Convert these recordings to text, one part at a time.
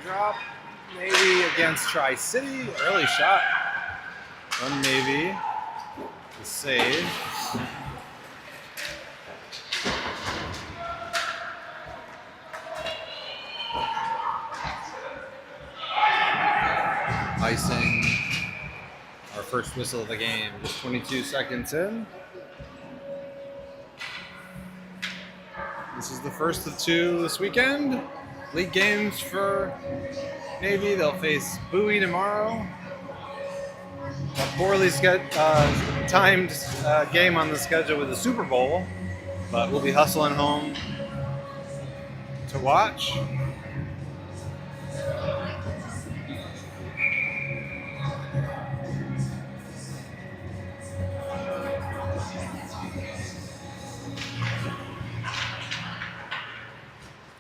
Drop, Navy against Tri-City. Early shot from Navy. The save. Icing our first whistle of the game. Just 22 seconds in. This is the first of two this weekend. League games for Navy. They'll face Bowie tomorrow. A poorly timed game on the schedule with the Super Bowl, but we'll be hustling home to watch.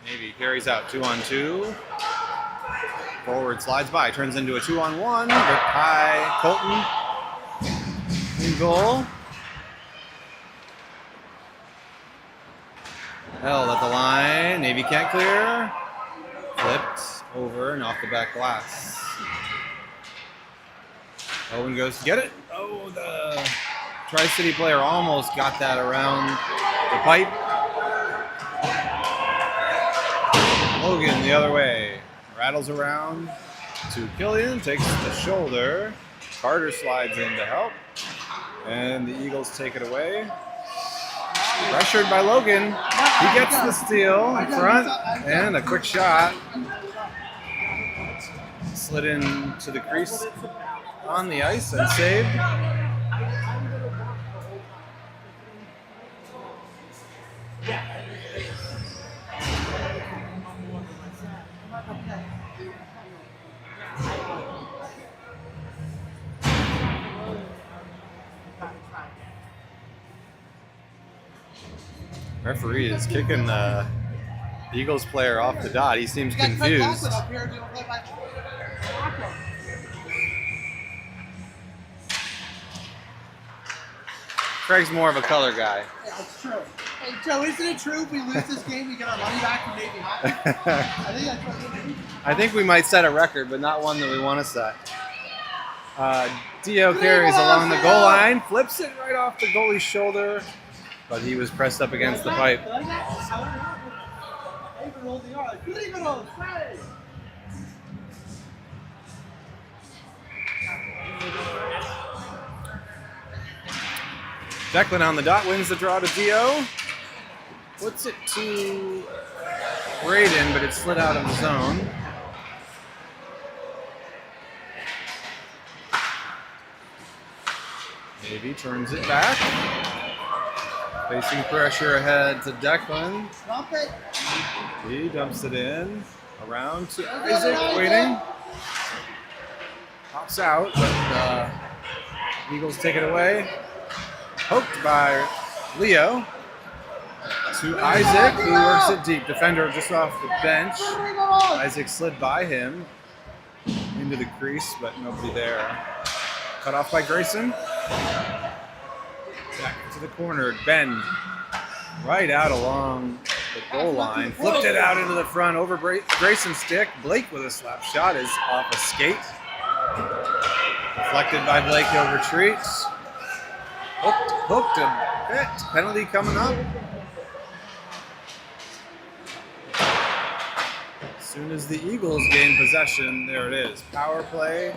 Navy carries out 2-on-2. Forward slides by, turns into a 2-on-1. Ripped high, Colton in goal. Held at the line. Navy can't clear. Flipped over and off the back glass. Owen goes to get it. Oh, the Tri-City player almost got that around the pipe. Logan the other way. Rattles around to Killian, takes the shoulder. Carter slides in to help. And the Eagles take it away. Pressured by Logan. He gets the steal in front and a quick shot. Slid into the crease on the ice and saved. Referee is kicking the Eagles player off the dot. He seems confused. Craig's more of a color guy. Yeah, it's true. Hey, Joe, isn't it true if we lose this game, we get our money back from Navy Hockey? I think that's what we do. I think we might set a record, but not one that we want to set. Dio carries along the goal line, flips it right off the goalie's shoulder, but he was pressed up against the pipe. Declan on the dot wins the draw to Dio. Puts it to Braden, but it slid out of the zone. Navy turns it back. Facing pressure ahead to Declan. He dumps it in. Around to Isaac, waiting. Pops out, but Eagles take it away. Poked by Leo. To Isaac, who works it deep. Defender just off the bench. Isaac slid by him into the crease, but nobody there. Cut off by Grayson. Back to the corner. Ben right out along the goal line. Flipped it out into the front over Grayson's stick. Blake with a slap shot is off a skate. Deflected by Blake. He'll retreat. Hooked a bit. Penalty coming up. As soon as the Eagles gain possession, there it is. Power play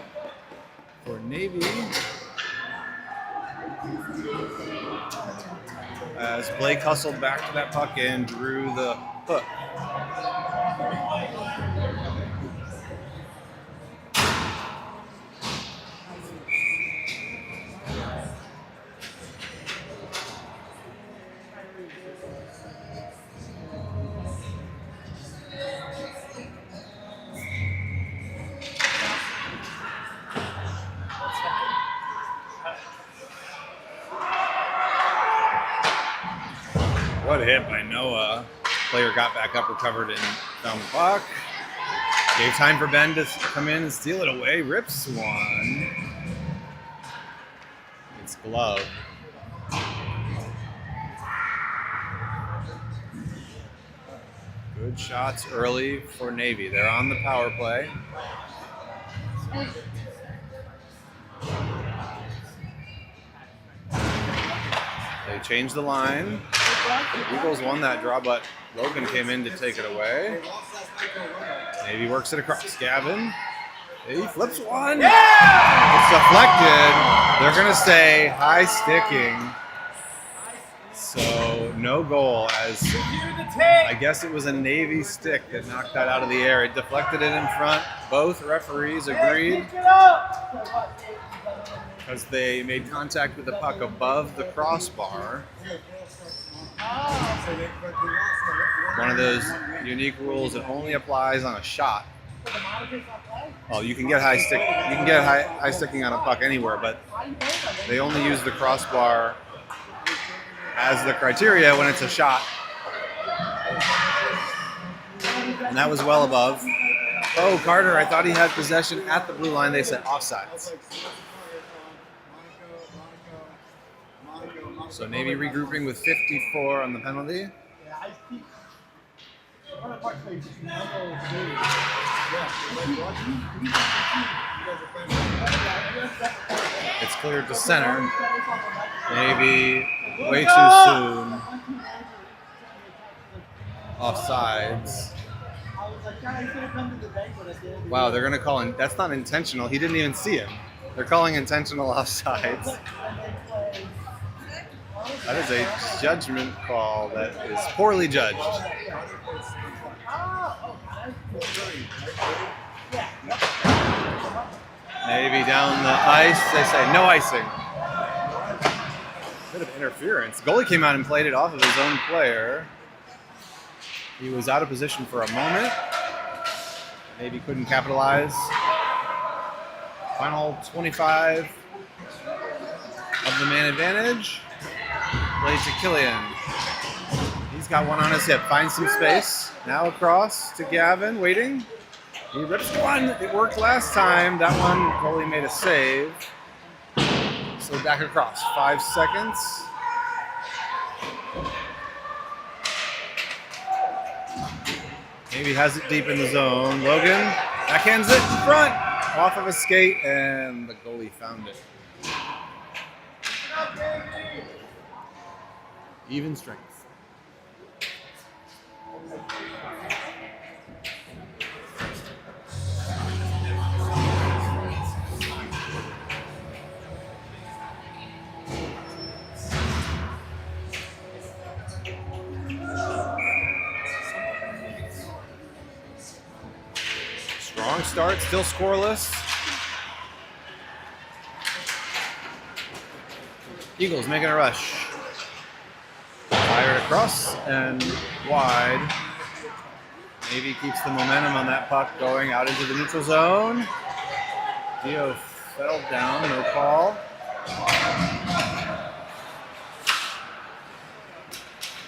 for Navy. As Blake hustled back to that puck and drew the hook. hit by Noah. Player got back up, recovered, and found the puck. Gave time for Ben to come in and steal it away. Rips one. It's glove. Good shots early for Navy. They're on the power play. They changed the line. The Eagles won that draw, but Logan came in to take it away. Navy works it across. Gavin. He flips one. It's deflected. They're going to say high sticking. So no goal, as I guess it was a Navy stick that knocked that out of the air. It deflected it in front. Both referees agreed because they made contact with the puck above the crossbar. One of those unique rules that only applies on a shot. Well, you can get high stick. You can get high sticking on a puck anywhere, but they only use the crossbar as the criteria when it's a shot. And that was well above. Oh, Carter, I thought he had possession at the blue line. They said offsides. So Navy regrouping with 54 on the penalty. It's cleared to center. Maybe way too soon. Offsides. Wow, they're going to call in. That's not intentional. He didn't even see him. They're calling intentional offsides. That is a judgment call that is poorly judged. Maybe down the ice. They say no icing. Bit of interference. Goalie came out and played it off of his own player. He was out of position for a moment. Maybe couldn't capitalize. Final 25 of the man advantage. Play to Killian. He's got one on his hip. Finds some space. Now across to Gavin, waiting. He rips one. It worked last time. That one, goalie made a save. So back across. 5 seconds. Maybe has it deep in the zone. Logan backhands it in front. Off of a skate, and the goalie found it. Even strength. Strong start, still scoreless. Eagles making a rush. Fired across and wide. Navy keeps the momentum on that puck going out into the neutral zone. Dio fell down, no call.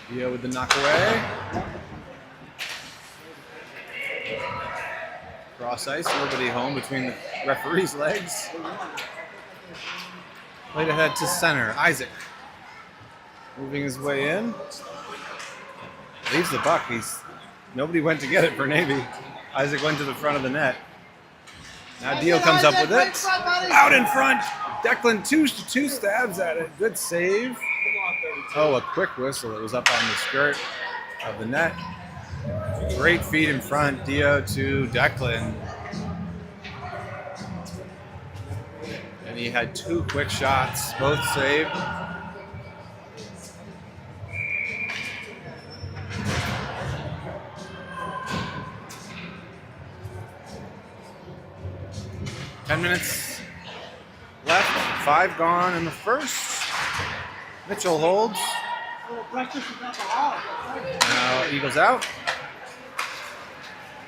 Dio with the knock away. Cross ice, nobody home between the referee's legs. Played ahead to center. Isaac moving his way in. Leaves the puck. Nobody went to get it for Navy. Isaac went to the front of the net. Now Dio comes up with it. Out in front. Declan two stabs at it. Good save. Oh, a quick whistle. It was up on the skirt of the net. Great feed in front. Dio to Declan. And he had 2 quick shots, both saved. Ten minutes left, 5 gone in the first. Mitchell holds. Now Eagles out.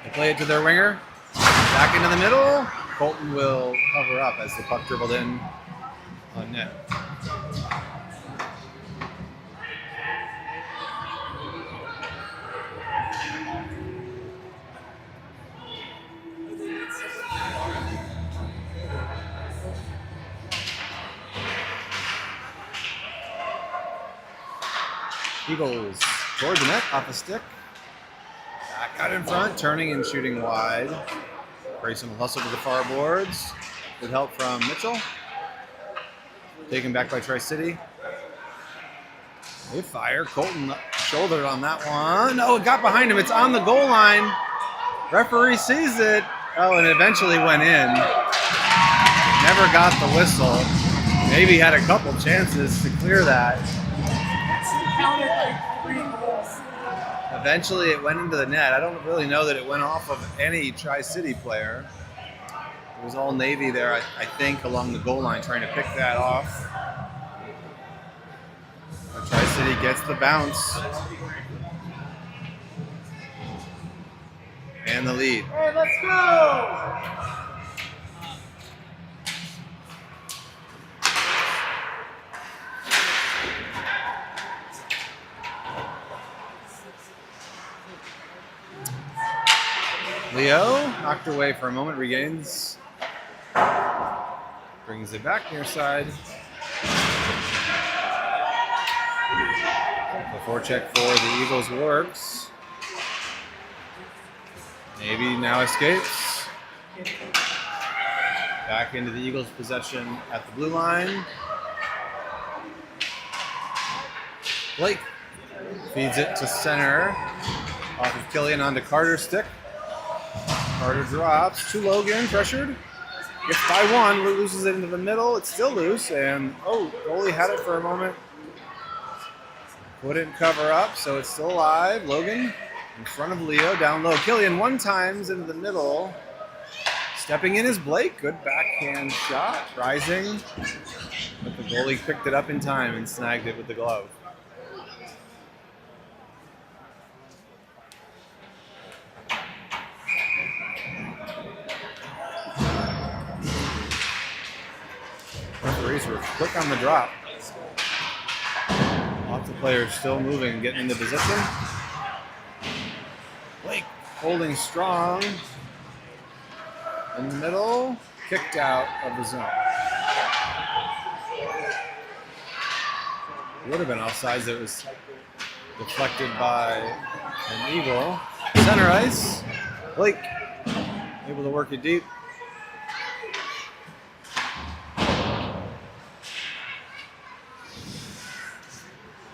They play it to their winger. Back into the middle. Colton will cover up as the puck dribbled in on net. Eagles toward the net, off a stick. Back out in front, turning and shooting wide. Grayson will hustle to the far boards with help from Mitchell. Taken back by Tri-City. They fire. Colton shouldered on that one. Oh, it got behind him. It's on the goal line. Referee sees it. Oh, and it eventually went in. Never got the whistle. Maybe had a couple chances to clear that. Eventually it went into the net. I don't really know that it went off of any Tri-City player. It was all Navy there, I think, along the goal line trying to pick that off. But Tri-City gets the bounce. And the lead. Hey, let's go! Leo, knocked away for a moment, regains. Brings it back near side. The forecheck for the Eagles works. Navy now escapes. Back into the Eagles' possession at the blue line. Blake feeds it to center. Off of Killian onto Carter's stick. Carter drops to Logan, pressured. Gets by one, loses it into the middle. It's still loose, and goalie had it for a moment. Couldn't cover up, so it's still alive. Logan in front of Leo, down low. Killian one times into the middle. Stepping in is Blake. Good backhand shot, rising. But the goalie picked it up in time and snagged it with the glove. Referees were quick on the drop. Lots of players still moving, getting into position. Blake holding strong. In the middle, kicked out of the zone. Would have been offsides. It was deflected by an Eagle. Center ice. Blake able to work it deep.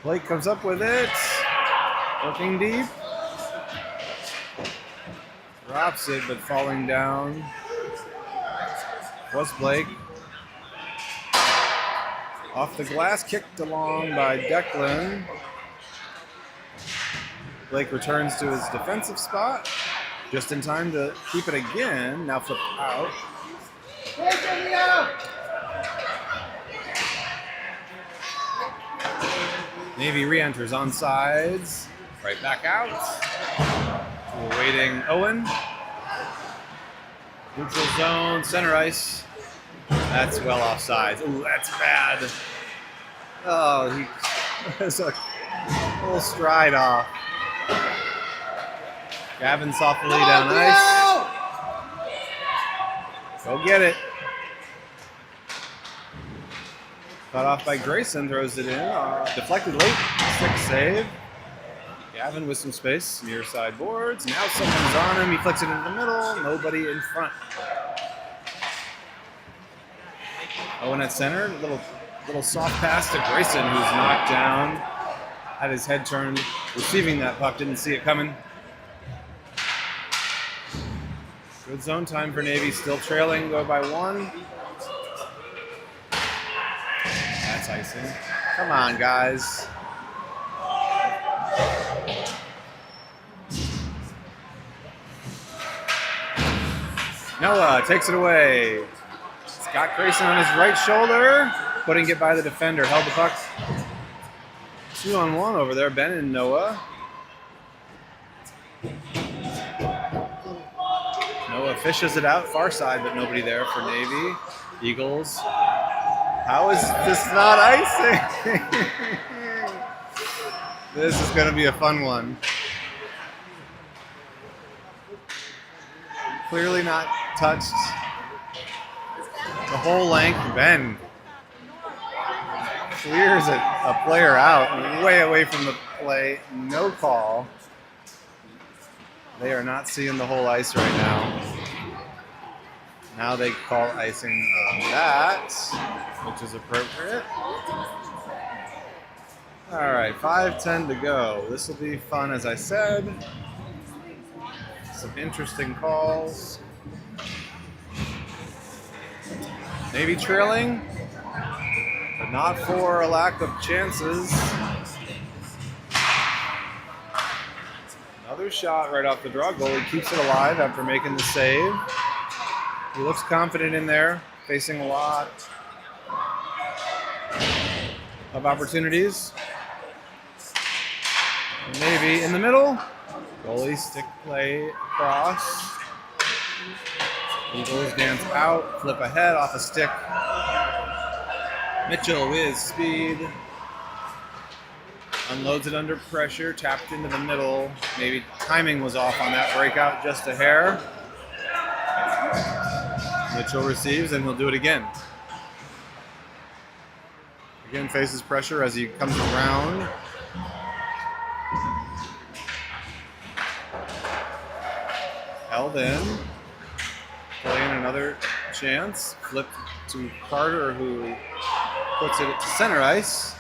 Blake comes up with it. Working deep. Drops it, but falling down was Blake. Off the glass, kicked along by Declan. Blake returns to his defensive spot. Just in time to keep it again. Now flipped out. Navy re-enters on sides. Right back out. Awaiting Owen. Neutral zone, center ice. That's well offsides. Ooh, that's bad. Oh, he has a full stride off. Gavin softly down ice. Go get it. Cut off by Grayson, throws it in. Deflected late, stick save. Gavin with some space, near side boards. Now someone's on him, he flicks it into the middle. Nobody in front. Owen at center, little soft pass to Grayson, who's knocked down. Had his head turned, receiving that puck, didn't see it coming. Good zone time for Navy, still trailing, go by one. That's icing. Come on, guys. Noah takes it away. Scott Grayson on his right shoulder, putting it by the defender. Held the puck 2-on-1 over there, Ben and Noah. Noah fishes it out, far side, but nobody there for Navy. Eagles. How is this not icing? This is going to be a fun one. Clearly not touched the whole length. Ben clears a player out, way away from the play, no call. They are not seeing the whole ice right now. Now they call icing on that, which is appropriate. All right, 5:10 to go. This will be fun, as I said. Some interesting calls. Maybe trailing, but not for a lack of chances. Another shot right off the draw. Goalie keeps it alive after making the save. He looks confident in there, facing a lot of opportunities. Maybe in the middle. Goalie stick play across. Eagles dance out, flip ahead off a stick. Mitchell with speed. Unloads it under pressure, tapped into the middle. Maybe timing was off on that breakout just a hair. Mitchell receives and he'll do it again. Again faces pressure as he comes around. Held in. Playing another chance. Flipped to Carter, who puts it to center ice.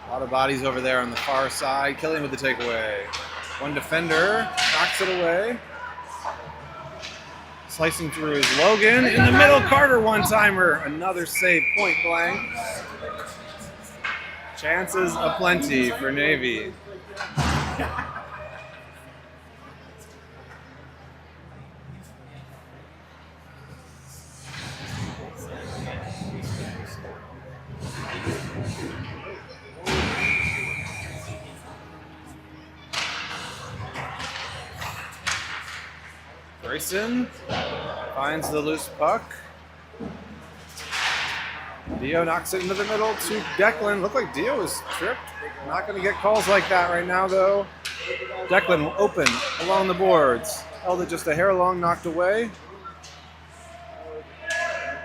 A lot of bodies over there on the far side. Killian with the takeaway. One defender knocks it away. Slicing through is Logan. In the middle, Carter one-timer. Another save, point blank. Chances aplenty for Navy. Grayson finds the loose puck. Dio knocks it into the middle to Declan. Looked like Dio was tripped. Not going to get calls like that right now, though. Declan open along the boards. Held it just a hair long, knocked away.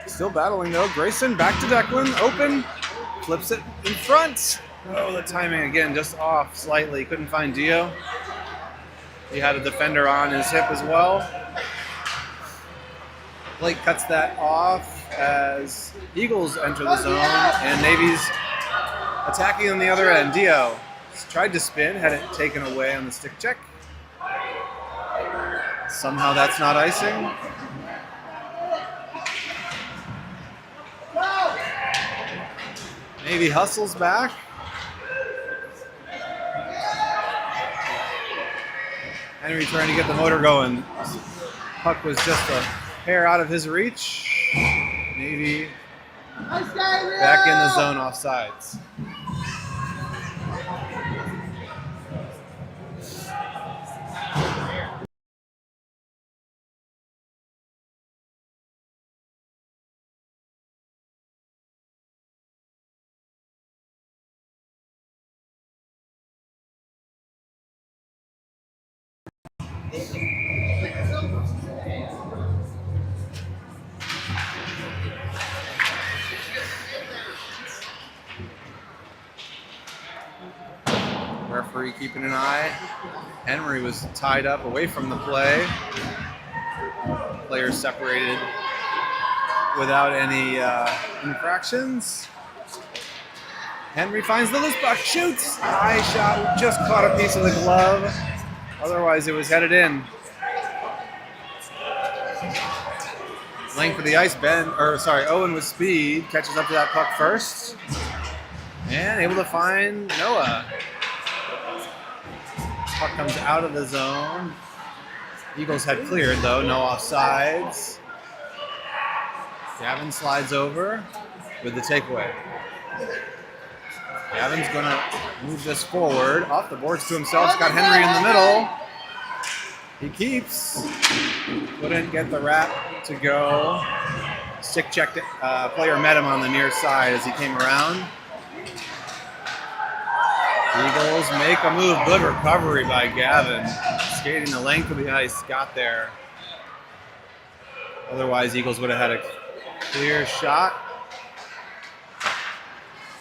Still battling, though. Grayson back to Declan. Open. Flips it in front. Oh, the timing again just off slightly. Couldn't find Dio. He had a defender on his hip as well. Blake cuts that off as Eagles enter the zone and Navy's attacking on the other end. Dio tried to spin, had it taken away on the stick check. Somehow that's not icing. Navy hustles back. Henry trying to get the motor going. Puck was just a hair out of his reach. Navy back in the zone off sides. Referee keeping an eye. Henry was tied up away from the play. Players separated without any infractions. Henry finds the loose puck, shoots. High shot, just caught a piece of the glove. Otherwise, it was headed in. Length of the ice, Owen with speed catches up to that puck first, and able to find Noah. Puck comes out of the zone. Eagles had cleared though, no offsides. Gavin slides over with the takeaway. Gavin's gonna move this forward, off the boards to himself. He's got Henry in the middle. He keeps, couldn't get the wrap to go. Stick checked it. Player met him on the near side as he came around. Eagles make a move. Good recovery by Gavin. Skating the length of the ice, got there. Otherwise, Eagles would have had a clear shot.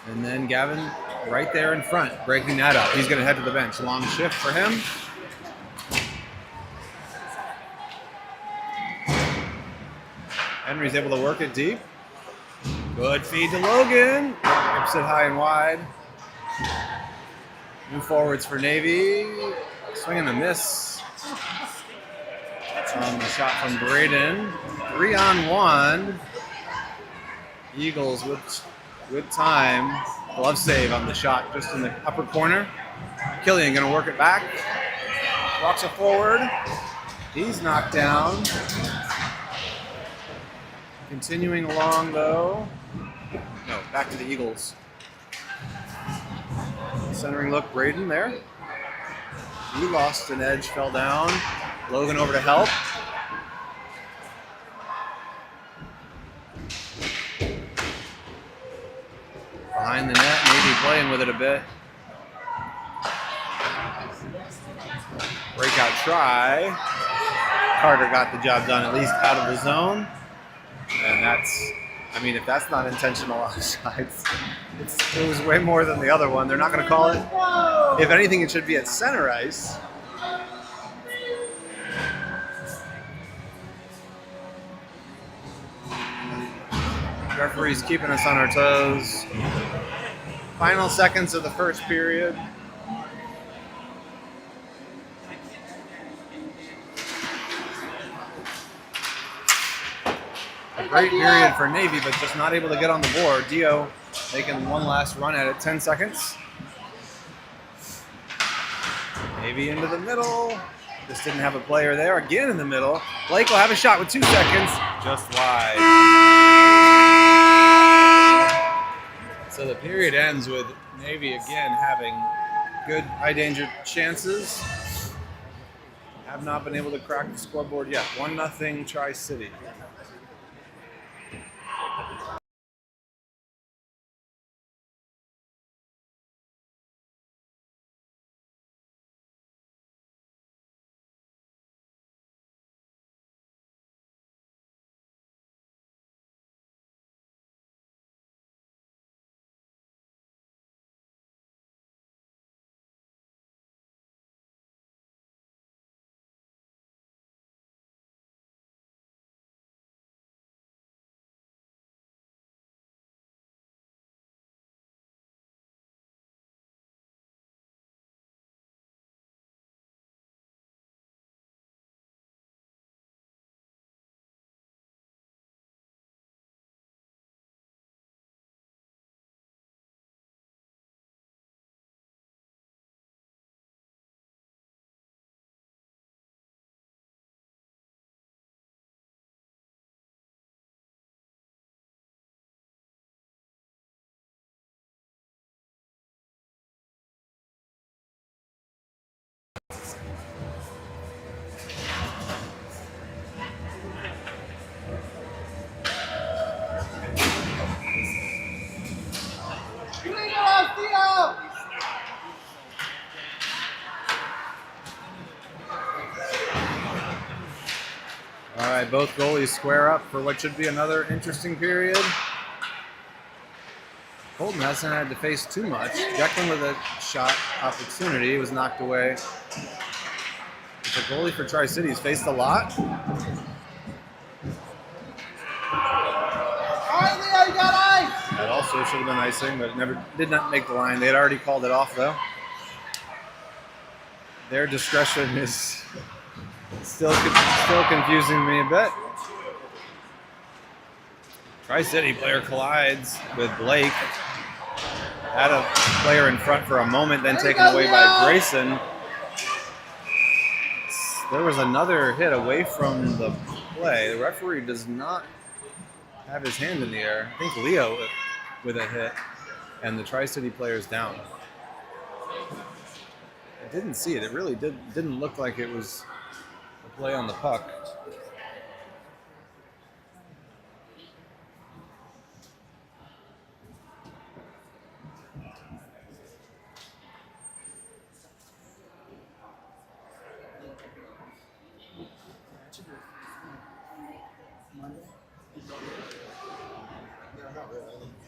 And then Gavin right there in front, breaking that up. He's going to head to the bench. Long shift for him. Henry's able to work it deep. Good feed to Logan. Rips it high and wide. New forwards for Navy. Swing and a miss. On the shot from Braden. 3-on-1. Eagles with time. Glove save on the shot just in the upper corner. Killian going to work it back. Walks it forward. He's knocked down. Continuing along though. No, back to the Eagles. Centering look, Braden there. He lost an edge, fell down. Logan over to help. Behind the net, maybe playing with it a bit. Breakout try. Carter got the job done, at least out of the zone. And that's, I mean, if that's not intentional offsides, it was way more than the other one. They're not going to call it. If anything, it should be at center ice. Referee's keeping us on our toes. Final seconds of the first period. A great period for Navy, but just not able to get on the board. Dio making one last run at it, 10 seconds. Navy into the middle. Just didn't have a player there. Again in the middle. Blake will have a shot with 2 seconds. Just wide. So the period ends with Navy again having good high danger chances. Have not been able to crack the scoreboard yet. 1-0 Tri-City. All right, both goalies square up for what should be another interesting period. Colton hasn't had to face too much. Declan with a shot opportunity was knocked away. The goalie for Tri-City's faced a lot. All right, Leo, you got ice. That also should have been icing, but it did not make the line. They had already called it off, though. Their discretion is still confusing me a bit. Tri-City player collides with Blake. Had a player in front for a moment, then taken away by Grayson. There was another hit away from the play. The referee does not have his hand in the air. I think Leo with a hit, and the Tri-City player's down. I didn't see it. It really didn't look like it was a play on the puck.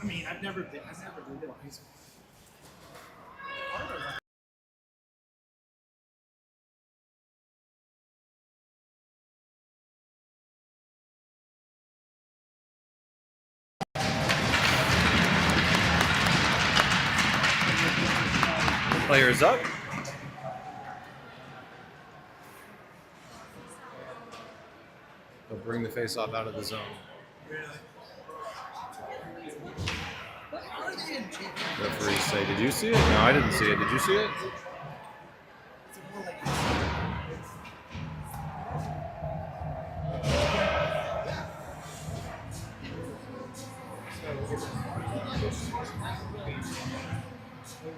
I mean, I've never been to high school. Players up. They'll bring the face-off out of the zone. Referees say, "Did you see it?" No, I didn't see it. Did you see it?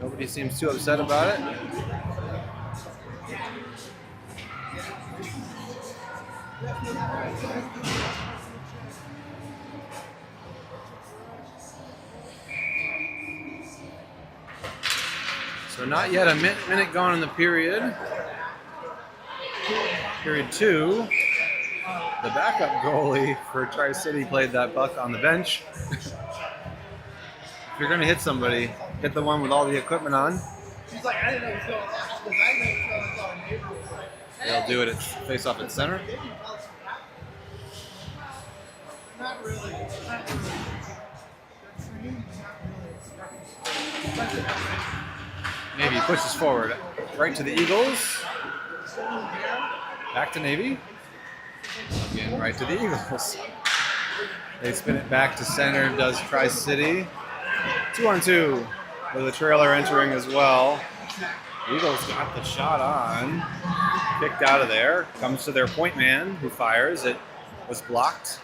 Nobody seems too upset about it. So not yet a minute gone in the period. Period 2. The backup goalie for Tri-City played that puck on the bench. If you're going to hit somebody, hit the one with all the equipment on. She's like, I didn't know what was going on. Because I know what's going on. Neighbor was like, They'll do it at face-off at center. not really. Not really. Navy pushes forward, right to the Eagles. Back to Navy. Again, right to the Eagles. They spin it back to center, does Tri-City. 2-on-2 with a trailer entering as well. Eagles got the shot on. Kicked out of there. Comes to their point man who fires. It was blocked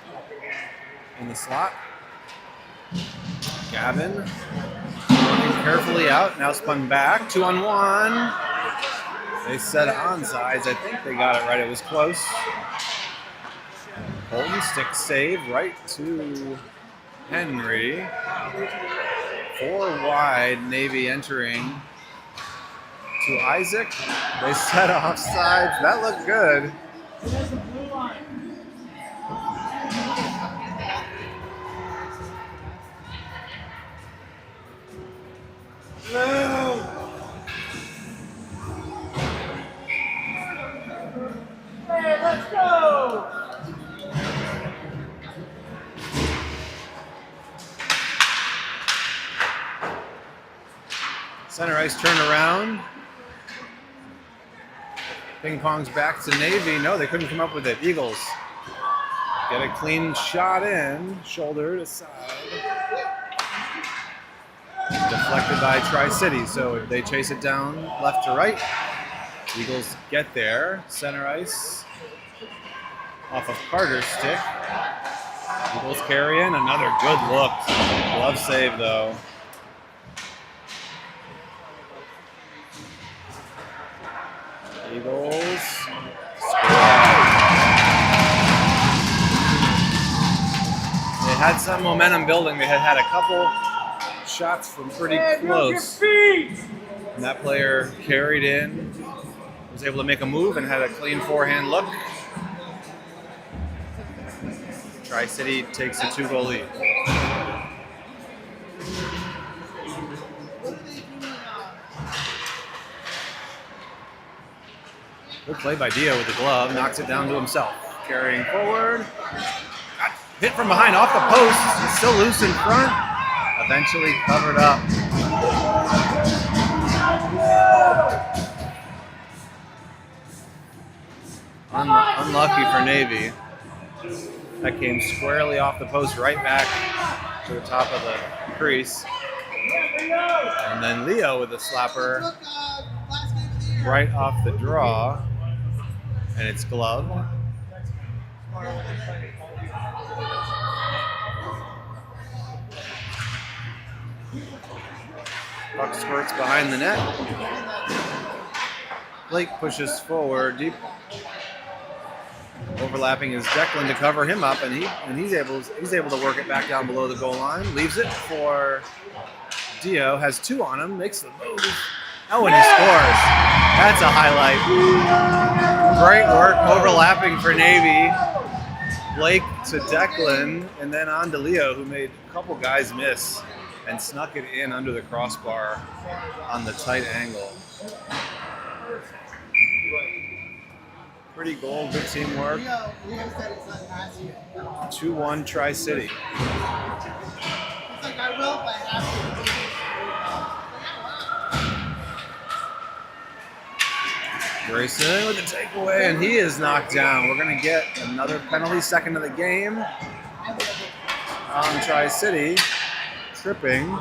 in the slot. Gavin working carefully out. Now spun back. 2-on-1. They set it onsides. I think they got it right. It was close. Holton stick save right to Henry. 4 wide. Navy entering to Isaac. They set offsides. That looked good. No! Hey, let's go! Center ice turned around. Ping pong's back to Navy. No, they couldn't come up with it. Eagles get a clean shot in, shoulder to side. Deflected by Tri-City, so they chase it down left to right. Eagles get there. Center ice off of Carter's stick. Eagles carry in. Another good look. Glove save, though. Eagles score. They had some momentum building. They had a couple shots from pretty close. And that player carried in, was able to make a move and had a clean forehand look. Tri-City takes a 2-goal lead. Good play by Dio with the glove, knocks it down to himself. Carrying forward. Got hit from behind off the post. It's still loose in front. Eventually covered up. Unlucky for Navy. That came squarely off the post, right back to the top of the crease. And then Leo with a slapper right off the draw. And it's gloved. Puck squirts behind the net. Blake pushes forward deep. Overlapping is Declan to cover him up, and he's able to work it back down below the goal line. Leaves it for Dio. Has 2 on him. Makes the move. Oh, and he scores. That's a highlight. Great work overlapping for Navy. Blake to Declan, and then on to Leo, who made a couple guys miss and snuck it in under the crossbar on the tight angle. Pretty goal, good teamwork. 2-1 Tri-City. It's like I will, but I have Grayson with the takeaway, and he is knocked down. We're going to get another penalty, second of the game on Tri-City. Tripping.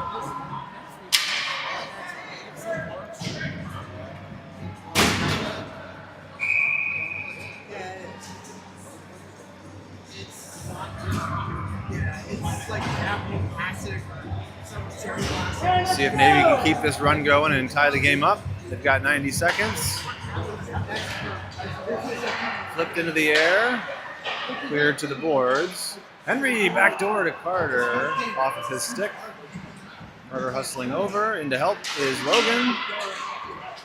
It's like happening passive. See if Navy can keep this run going and tie the game up. They've got 90 seconds. Flipped into the air. Cleared to the boards. Henry backdoor to Carter off of his stick. Carter hustling over. In to help is Logan.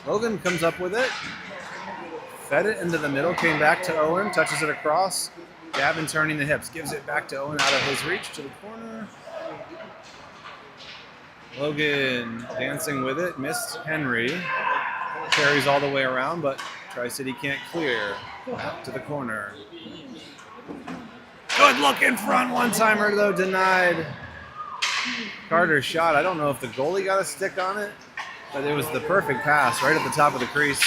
Logan comes up with it. Fed it into the middle. Came back to Owen. Touches it across. Gavin turning the hips. Gives it back to Owen out of his reach to the corner. Logan dancing with it. Missed Henry. Carries all the way around, but Tri-City can't clear. Out to the corner. Good look in front. One-timer, though, denied. Carter's shot. I don't know if the goalie got a stick on it, but it was the perfect pass right at the top of the crease.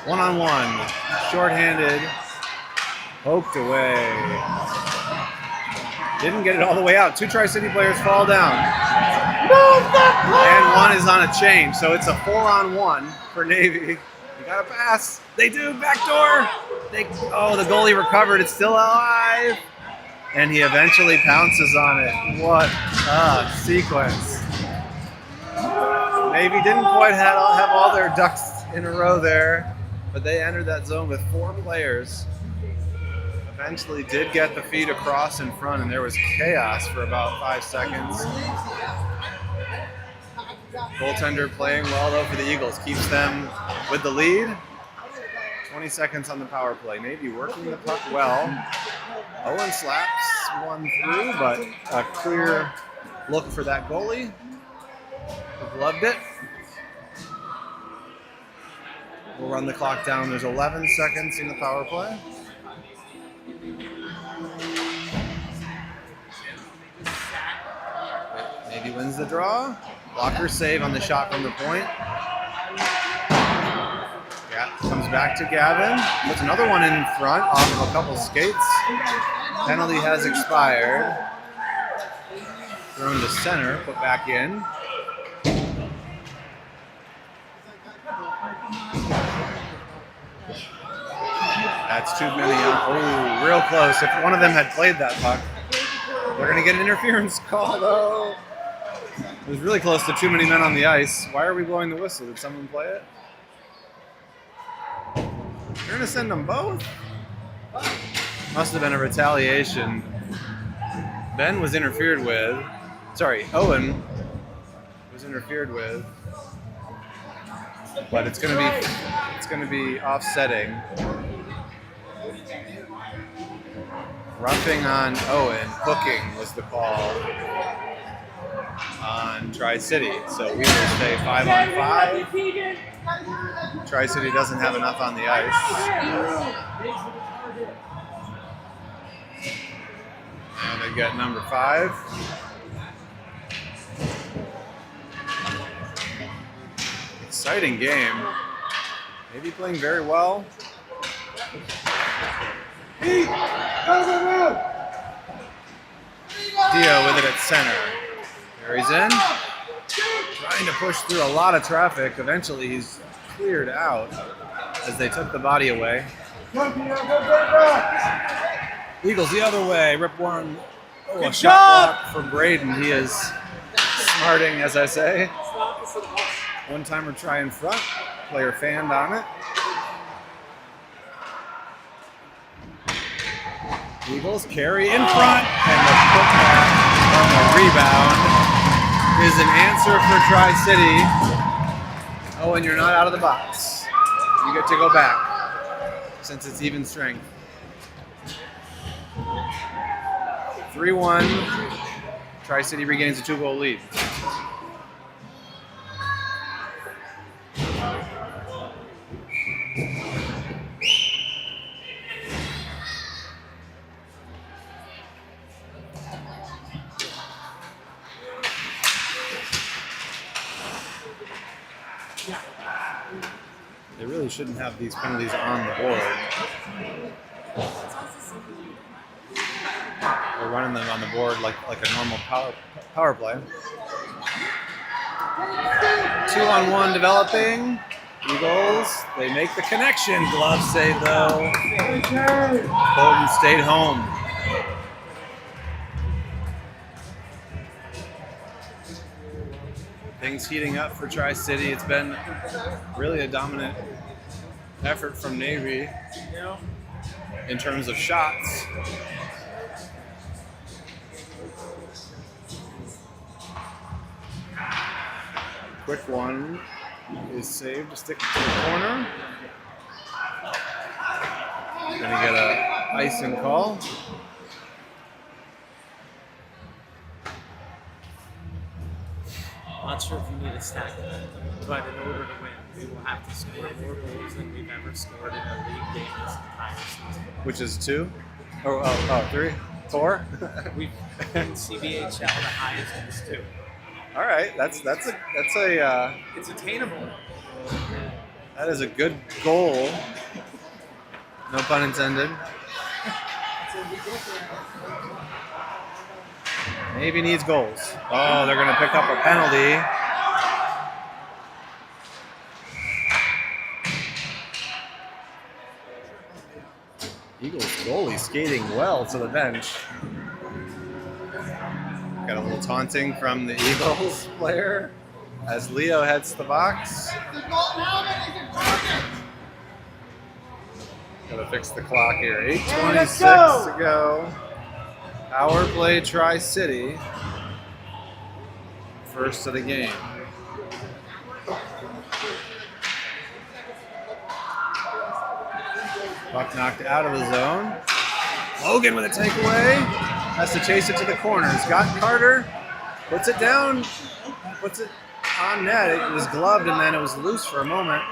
One-on-one. Short-handed. Poked away. Didn't get it all the way out. Two Tri-City players fall down. And one is on a chain, so it's a 4-on-1 for Navy. You got to pass. They do. Backdoor. The goalie recovered. It's still alive. And he eventually pounces on it. What a sequence. Navy didn't quite have all their ducks in a row there, but they entered that zone with 4 players. Eventually did get the feed across in front, and there was chaos for about 5 seconds. Goaltender playing well, though, for the Eagles. Keeps them with the lead. 20 seconds on the power play. Navy working the puck well. Owen slaps one through, but a clear look for that goalie. Gloved it. We'll run the clock down. There's 11 seconds in the power play. Navy wins the draw. Blocker save on the shot from the point. Yeah, comes back to Gavin. Puts another one in front off of a couple skates. Penalty has expired. Thrown to center, put back in. That's too many. Oh, real close. If one of them had played that puck, they're going to get an interference call, though. It was really close to too many men on the ice. Why are we blowing the whistle? Did someone play it? You're going to send them both? Must have been a retaliation. Ben was interfered with. Sorry, Owen was interfered with. But it's going to be offsetting. Roughing on Owen, hooking was the call on Tri-City. So we will stay 5-on-5. Tri-City doesn't have enough on the ice. And they get number 5. Exciting game. Maybe playing very well. Dio with it at center. There he's in. Trying to push through a lot of traffic. Eventually he's cleared out as they took the body away. Eagles the other way. Rip one. Oh, a shot block for Braden. He is smarting, as I say. One-timer try in front. Player fanned on it. Eagles carry in front, and the putback on the rebound is an answer for Tri-City. Oh, and you're not out of the box. You get to go back. since it's even strength. 3-1. Tri-City regains a 2-goal lead. They really shouldn't have these penalties on the board. They're running them on the board like a normal power play. 2-on-1 developing. Eagles, they make the connection. Glove save though. Colton stayed home. Things heating up for Tri-City. It's been really a dominant effort from Navy in terms of shots. Quick one is saved to stick to the corner. Gonna get a icing call. I'm not sure if you need a stack of them, but in order to win, we will have to score more goals than we've ever scored in a league game this entire season. Which is 2? Oh, 3? 4? We've in CBHL the highest is 2. All right, that's It's attainable. that is a good goal. No pun intended. Navy needs goals. Oh, they're gonna pick up a penalty. Eagles goalie skating well to the bench. Got a little taunting from the Eagles player as Leo heads to the box. Gotta fix the clock here. 8:26 to go. Power play Tri-City. First of the game. Puck knocked out of the zone. Logan with a takeaway. Has to chase it to the corner. Scott Carter puts it down. Puts it on net. It was gloved and then it was loose for a moment.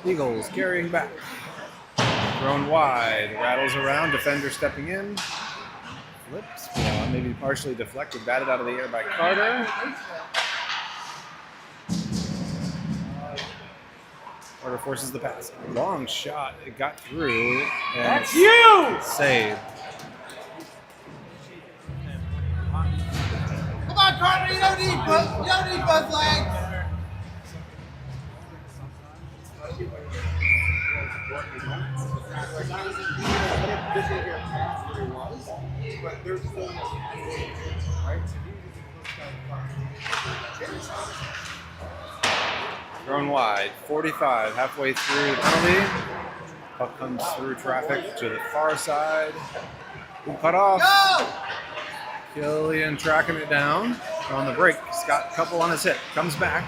Eagles carrying back. Thrown wide. Rattles around. Defender stepping in. Flips. Well, maybe partially deflected. Batted out of the air by Carter. Carter forces the pass. Long shot. It got through. And That's you! Saved. Come on, Carter, you don't need both legs. Thrown wide. 45. Halfway through the penalty. Puck comes through traffic to the far side. Cut off. Go! Killian tracking it down on the break. Scott couple on his hip. Comes back.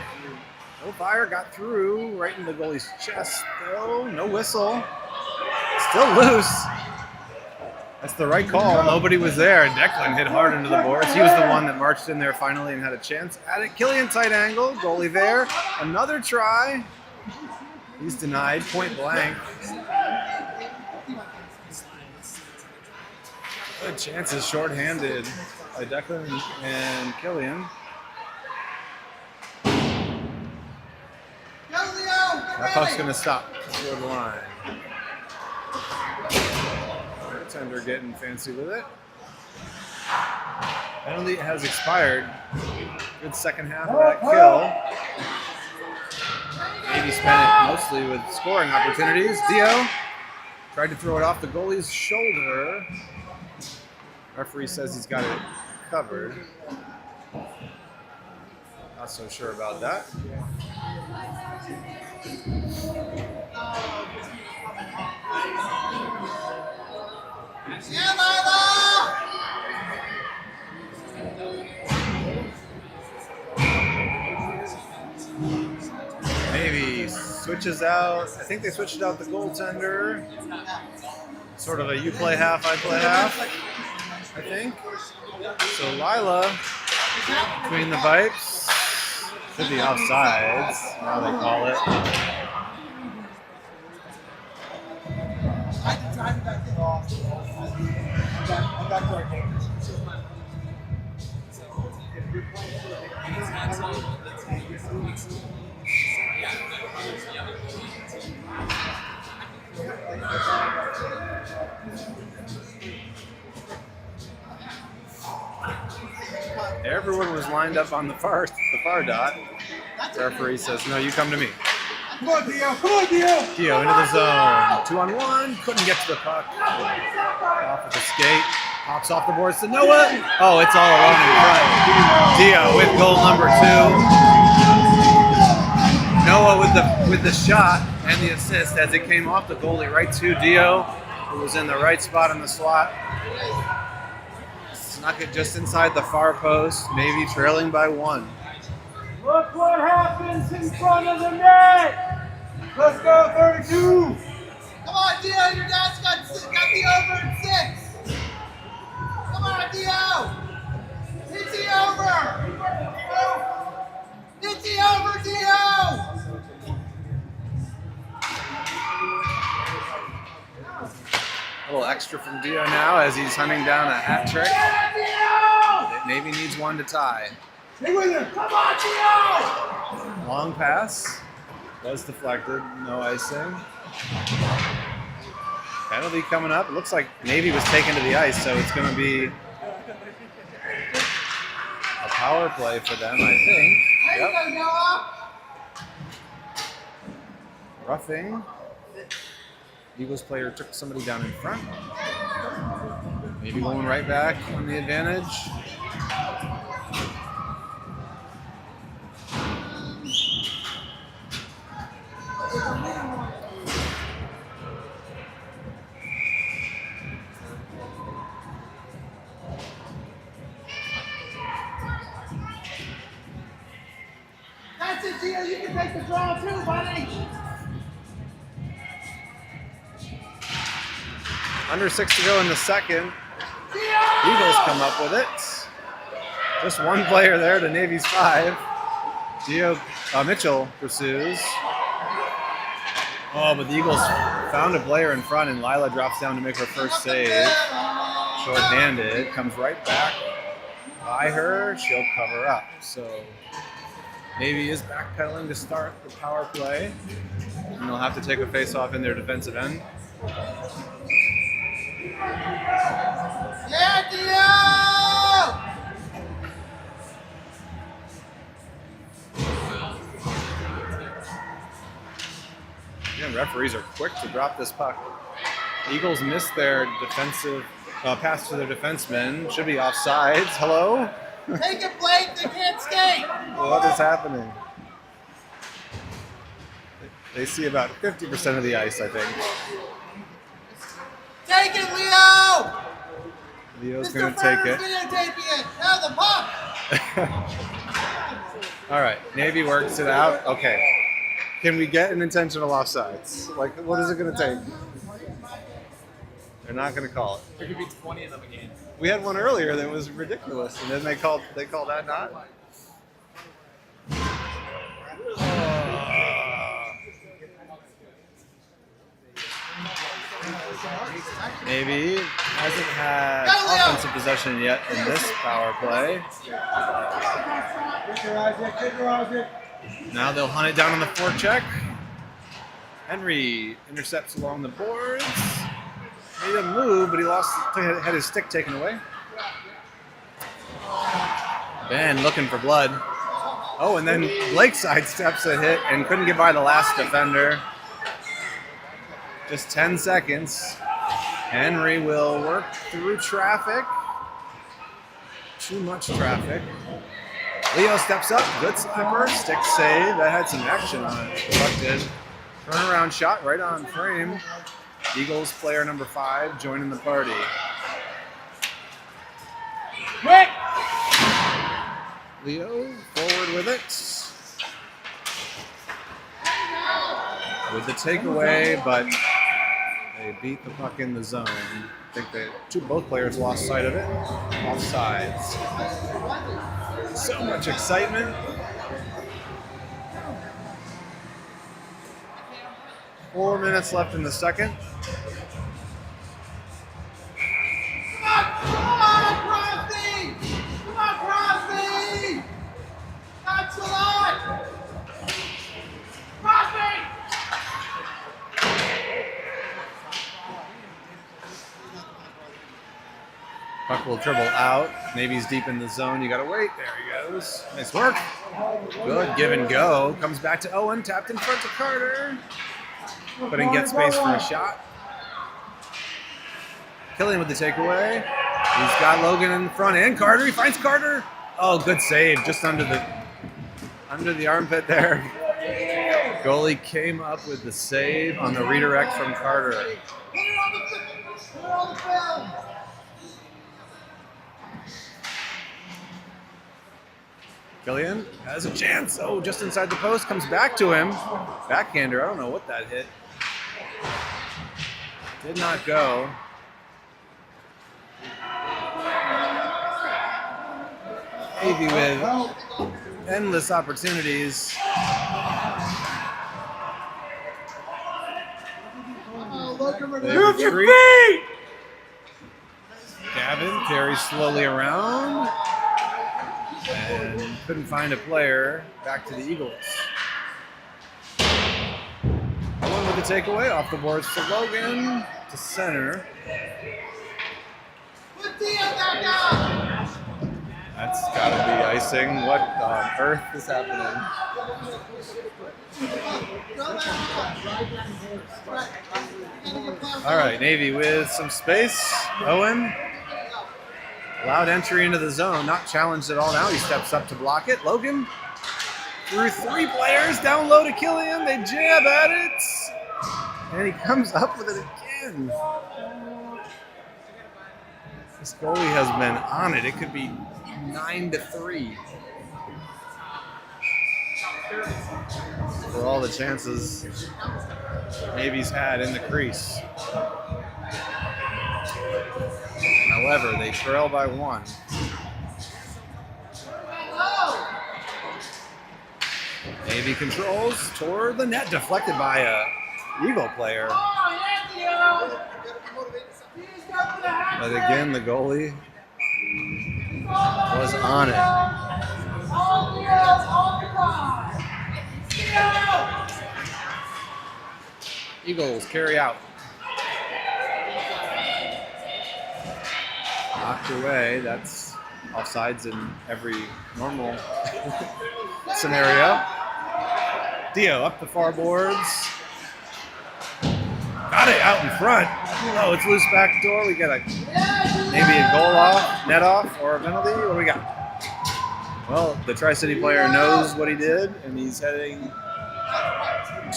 No fire. Got through right in the goalie's chest though. No whistle. Still loose. That's the right call. Nobody was there. Declan hit hard into the boards. He was the one that marched in there finally and had a chance at it. Killian tight angle. Goalie there. Another try. He's denied. Point blank. Good chances shorthanded by Declan and Killian. Go, Leo! That puck's going to stop before the line. Tender getting fancy with it. Penalty has expired. Good second half of that kill. Navy spent it mostly with scoring opportunities. Dio tried to throw it off the goalie's shoulder. Referee says he's got it covered. Not so sure about that. Yeah, Lila! Maybe switches out. I think they switched out the goaltender. Sort of a you play half, I play half, I think. So Lila between the pipes. Should be offsides, how they call it. Everyone was lined up on the far dot. The referee says, "No, you come to me." Come on, Dio! Come on, Dio! Dio into the zone. 2-on-1. Couldn't get to the puck. Off of the skate. Pops off the boards to Noah. Oh, it's all alone in front. Dio with goal number 2. Noah with the shot and the assist as it came off the goalie right to Dio, who was in the right spot in the slot. Snuck it just inside the far post, maybe trailing by 1. Look what happens in front of the net! Let's go, 32! Come on, Dio, your dad's got the over in 6! Come on, Dio! Hit the over! Hit the over, Dio! A little extra from Dio now as he's hunting down a hat trick. Navy needs one to tie. Stay with him! Come on, Dio! Long pass. Was deflected. No icing. Penalty coming up. It looks like Navy was taken to the ice, so it's going to be a power play for them, I think. There you go, Noah! Roughing. Eagles player took somebody down in front. Maybe going right back on the advantage. That's it, Dio. You can take the draw too, buddy. Under 6 to go in the second. Dio! Eagles come up with it. Just one player there to Navy's 5. Mitchell pursues. Oh, but the Eagles found a player in front, and Lila drops down to make her first save. Short-handed, comes right back by her. She'll cover up. So Navy is backpedaling to start the power play, and they'll have to take a face-off in their defensive end. Yeah, Dio! Again, referees are quick to drop this puck. Eagles missed their defensive pass to their defenseman. Should be offsides. Hello? Take it, Blake. They can't skate. What is happening? They see about 50% of the ice, I think. Take it, Leo! Leo's going to take it. Videotaping it. Now the puck. All right, Navy works it out. Okay. Can we get an intentional offsides? Like, what is it going to take? They're not going to call it. There could be 20 of them a game. We had one earlier that was ridiculous, and then they called that not. Navy hasn't had offensive possession yet in this power play. Now they'll hunt it down on the forecheck. Henry intercepts along the boards. He didn't move, but he had his stick taken away. Ben looking for blood. Oh, and then Blake sidesteps a hit and couldn't get by the last defender. Just 10 seconds. Henry will work through traffic. Too much traffic. Leo steps up. Good slapper. Stick save. That had some action on it. Deflected. Turnaround shot right on frame. Eagles player number 5 joining the party. Quick! Leo forward with it. with the takeaway, but they beat the puck in the zone. I think both players lost sight of it. Offsides. So much excitement. 4 minutes left in the second. Come on, Crosby! Come on, Crosby! That's a lot! Crosby! Puck will dribble out. Navy's deep in the zone. You got to wait. There he goes. Nice work. Good give and go. Comes back to Owen. Tapped in front to Carter. Couldn't get space for a shot. Killian with the takeaway. He's got Logan in front and Carter. He finds Carter. Oh, good save. Just under the armpit there. Goalie came up with the save on the redirect from Carter. Put it on the film! Killian has a chance. Oh, just inside the post. Comes back to him. Backhander. I don't know what that hit. Did not go. Navy with endless opportunities. They retreat. Gavin carries slowly around and couldn't find a player. Back to the Eagles. One with the takeaway off the boards to Logan to center. Put Dio back out! That's got to be icing. What on earth is happening? All right, Navy with some space. Owen allowed entry into the zone, not challenged at all now. He steps up to block it. Logan through 3 players, down low to Killian. They jab at it, and he comes up with it again. This goalie has been on it. It could be 9-3 for all the chances Navy's had in the crease. However, they trail by 1. Navy controls toward the net, deflected by a Eagle player. But again, the goalie was on it. Eagles carry out. Knocked away. That's offsides in every normal scenario. Dio up the far boards. Got it out in front. Oh, it's loose back door. We got maybe a goal off, net off, or a penalty. What do we got? Well, the Tri-City player knows what he did, and he's heading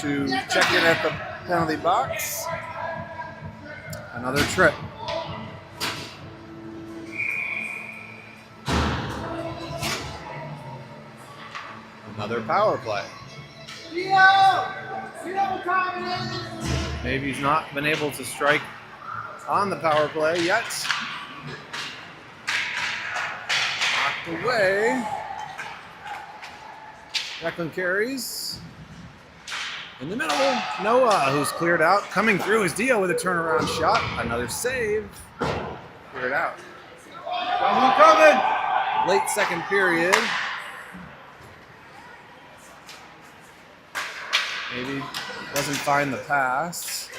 to check in at the penalty box. Another trip. Another power play. Navy's not been able to strike on the power play yet. Knocked away. Declan carries. In the middle, Noah, who's cleared out. Coming through is Dio with a turnaround shot. Another save. Cleared out. Coming! Late second period. Maybe doesn't find the pass.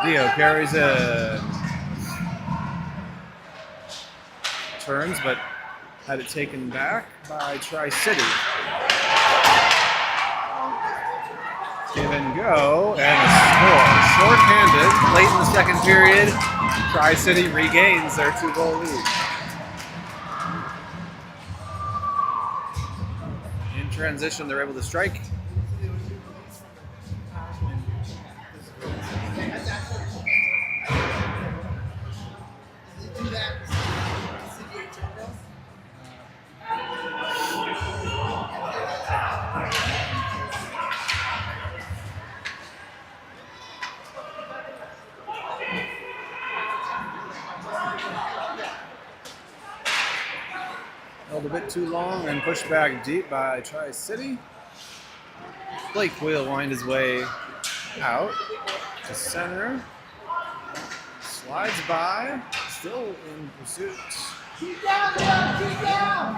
Dio carries it. Turns, but had it taken back by Tri-City. Give and go, and a score. Short-handed, late in the second period. Tri-City regains their 2-goal lead. In transition, they're able to strike. Held a bit too long and pushed back deep by Tri-City. Blake will wind his way out to center. Slides by, still in pursuit. Keep down, Leo! Keep down!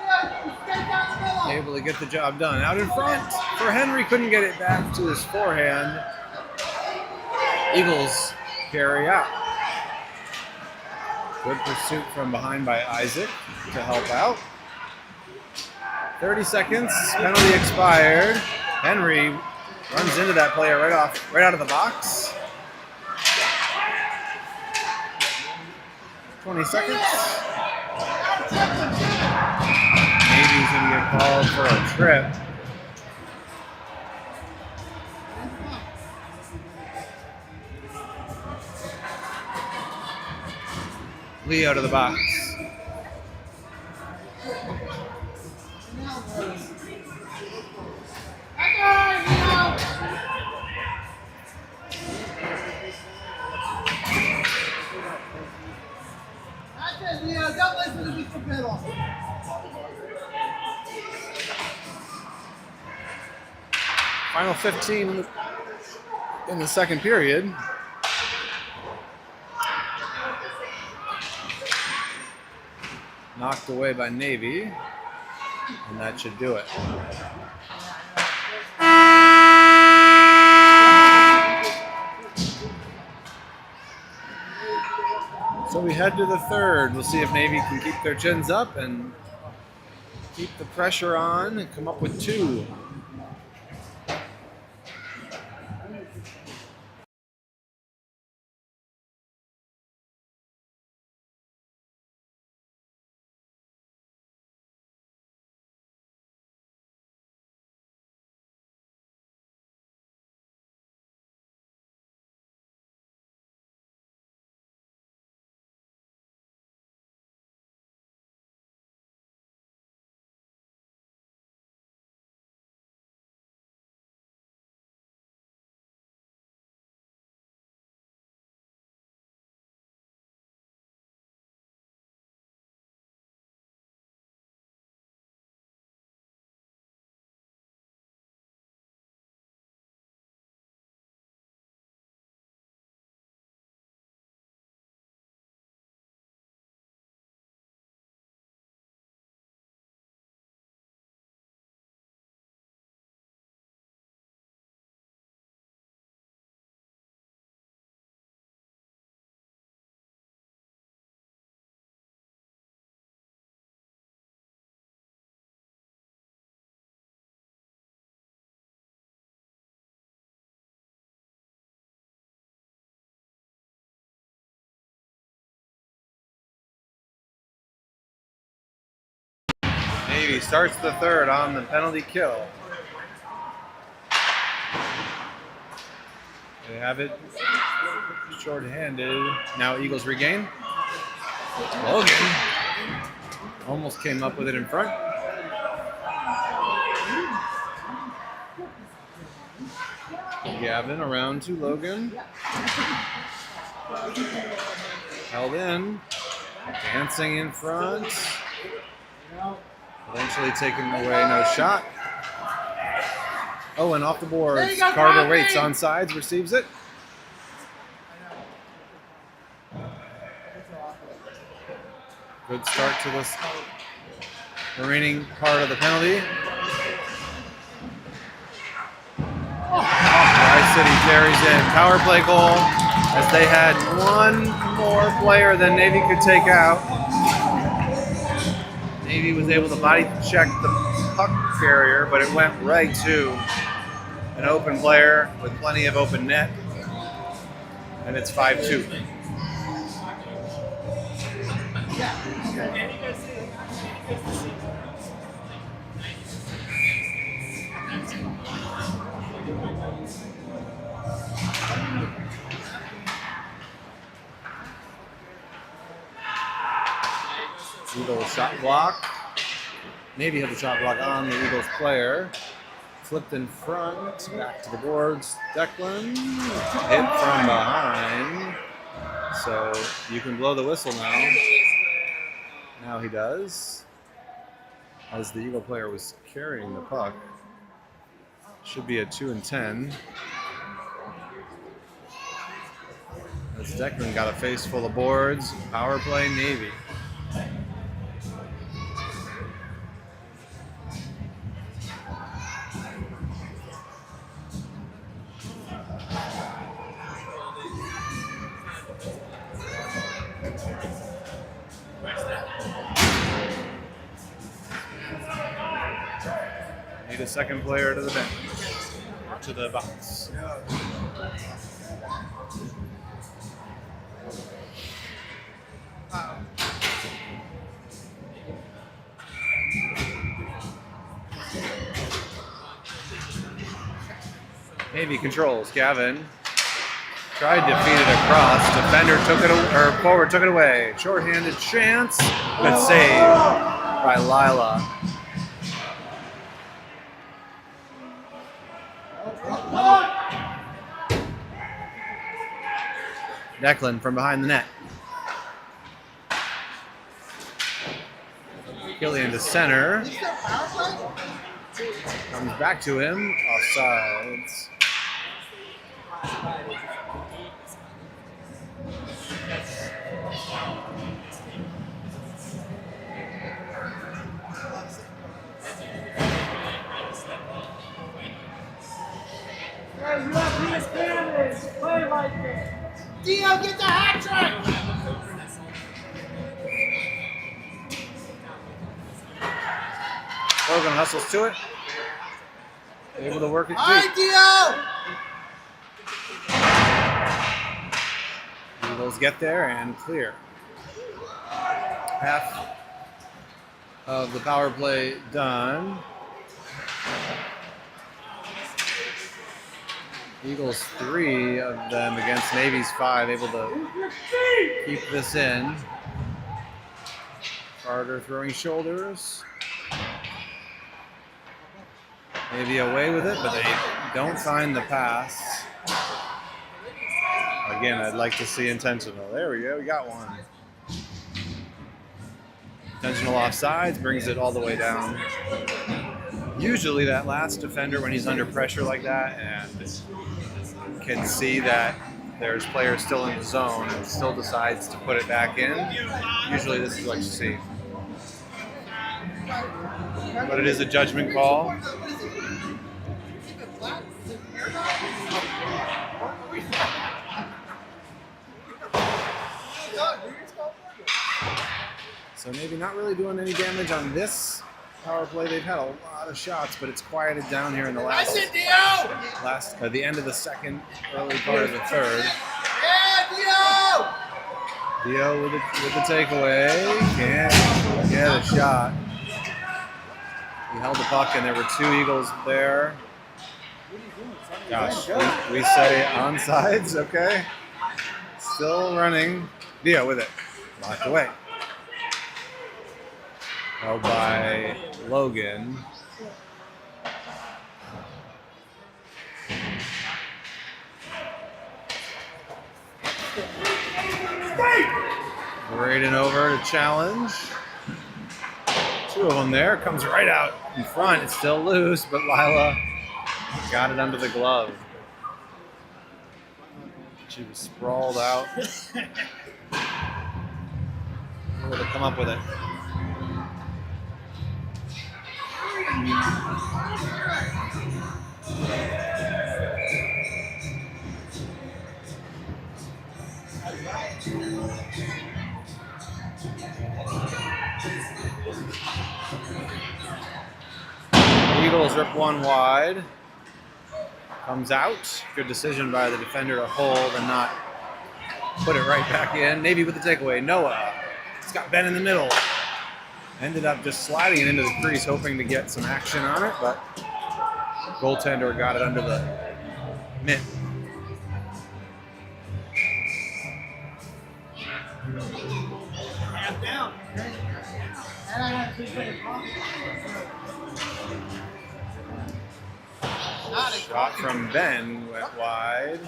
Leo, stay down the middle! Able to get the job done. Out in front for Henry, couldn't get it back to his forehand. Eagles carry out. Good pursuit from behind by Isaac to help out. 30 seconds, penalty expired. Henry runs into that player right out of the box. 20 seconds. Maybe he's going to get called for a trip. Lee out of the box. That's it, Leo. Don't listen to Mr. Biddle. Final 15 in the second period. Knocked away by Navy, and that should do it. So we head to the third. We'll see if Navy can keep their chins up and keep the pressure on and come up with two. Navy starts the third on the penalty kill. They have it short-handed. Now Eagles regain. Logan almost came up with it in front. Gavin around to Logan. Held in. Dancing in front. Eventually taken away, no shot. Oh, and off the boards. Carter waits on sides, receives it. Good start to this remaining part of the penalty. Tri-City carries in. Power play goal as they had one more player than Navy could take out. Navy was able to body check the puck carrier, but it went right to an open player with plenty of open net. And it's 5-2. Eagles shot block. Navy had the shot block on the Eagles player. Flipped in front, back to the boards. Declan hit from behind. So you can blow the whistle now. Now he does. As the Eagle player was carrying the puck. Should be a 2 and 10. As Declan got a face full of boards. Power play, Navy. Need a second player to the bench. To the box. Navy controls. Gavin tried to feed it across. Defender took it, or forward took it away. Short-handed chance. Good save by Lila. Declan from behind the net. Killian to center. Comes back to him. Offsides. Hey, you have these cannons. Play like this. Dio, get the hat trick! Logan hustles to it. Able to work it All right, deep. Eagles get there and clear. Half of the power play done. Eagles 3 of them against Navy's 5, able to keep this in. Carter throwing shoulders. Maybe away with it, but they don't find the pass. Again, I'd like to see intentional. There we go, we got one. Intentional offsides brings it all the way down. Usually that last defender, when he's under pressure like that and can see that there's players still in the zone and still decides to put it back in, usually this is what you see. But it is a judgment call. So maybe not really doing any damage on this power play. They've had a lot of shots, but it's quieted down here in the the end of the second, early part of the third. Yeah, Dio with the takeaway. Can't get a shot. He held the puck, and there were 2 Eagles there. Gosh, we say onsides, okay. Still running. Dio with it. Locked away. Held by Logan. Braden over to challenge. 2 of them there. Comes right out in front. It's still loose, but Lila got it under the glove. She was sprawled out. Able to come up with it. Eagles rip one wide. Comes out. Good decision by the defender to hold and not put it right back in. Navy with the takeaway. Noah. It's got Ben in the middle. Ended up just sliding it into the crease, hoping to get some action on it, but goaltender got it under the mitt. Shot from Ben went wide.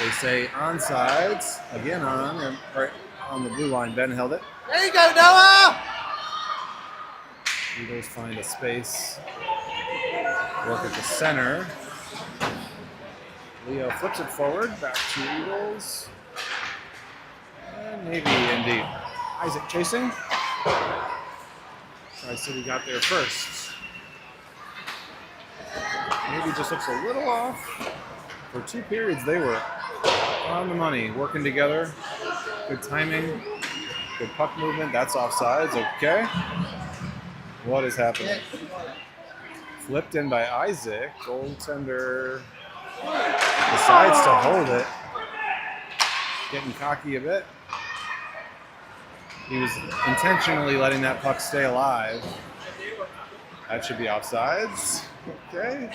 They say onsides. Again on, or on the blue line. Ben held it. There you go, Noah! Eagles find a space. Work at the center. Leo flips it forward. Back to Eagles. And Navy indeed. Isaac chasing. Tri-City got there first. Navy just looks a little off. For 2 periods, they were on the money, working together. Good timing, good puck movement. That's offsides, okay. What is happening? Flipped in by Isaac. Goaltender decides to hold it. Getting cocky a bit. He was intentionally letting that puck stay alive. That should be offsides. Okay.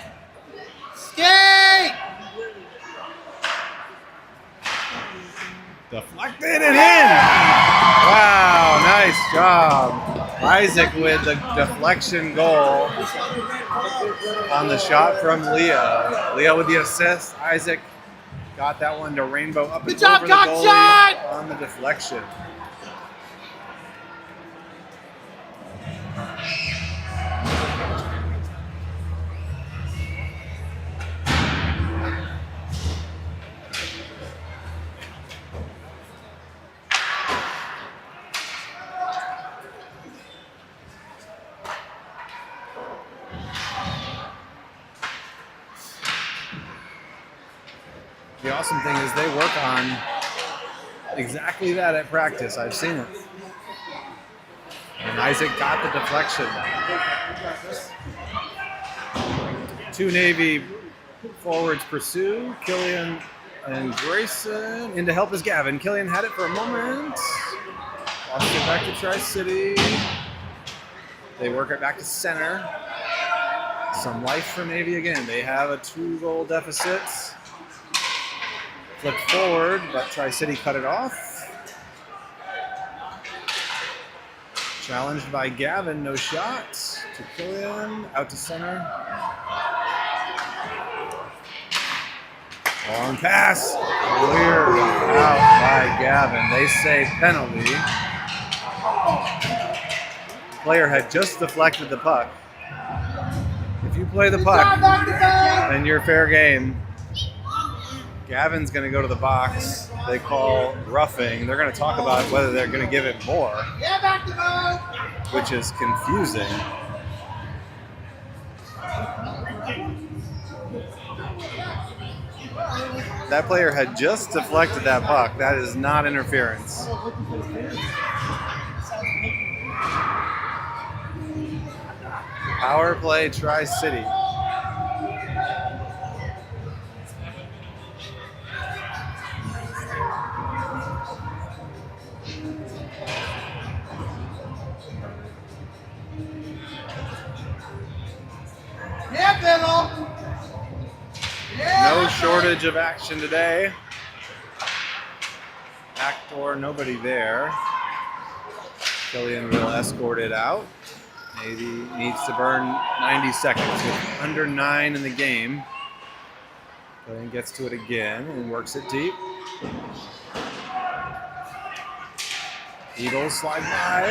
Skate! Deflected and in! Wow, nice job. Isaac with the deflection goal on the shot from Leo. Leo with the assist. Isaac got that one to Rainbow up and Good job, over the cock goalie shot! on the deflection. The awesome thing is they work on exactly that at practice. I've seen it. And Isaac got the deflection. 2 Navy forwards pursue. Killian and Grayson. In to help is Gavin. Killian had it for a moment. Lost it back to Tri-City. They work it back to center. Some life for Navy again. They have a 2-goal deficit. Flipped forward, but Tri-City cut it off. Challenged by Gavin, no shot. To Killian, out to center. Long pass, cleared out by Gavin. They say penalty. The player had just deflected the puck. If you play the puck, then you're fair game. Gavin's going to go to the box. They call roughing. They're going to talk about whether they're going to give it more, which is confusing. That player had just deflected that puck. That is not interference. Power play, Tri-City. Yeah, Biddle! Yeah! No shortage of action today. Backdoor, nobody there. Killian will escort it out. Navy needs to burn 90 seconds with under 9 in the game. Killian gets to it again and works it deep. Eagles slide by.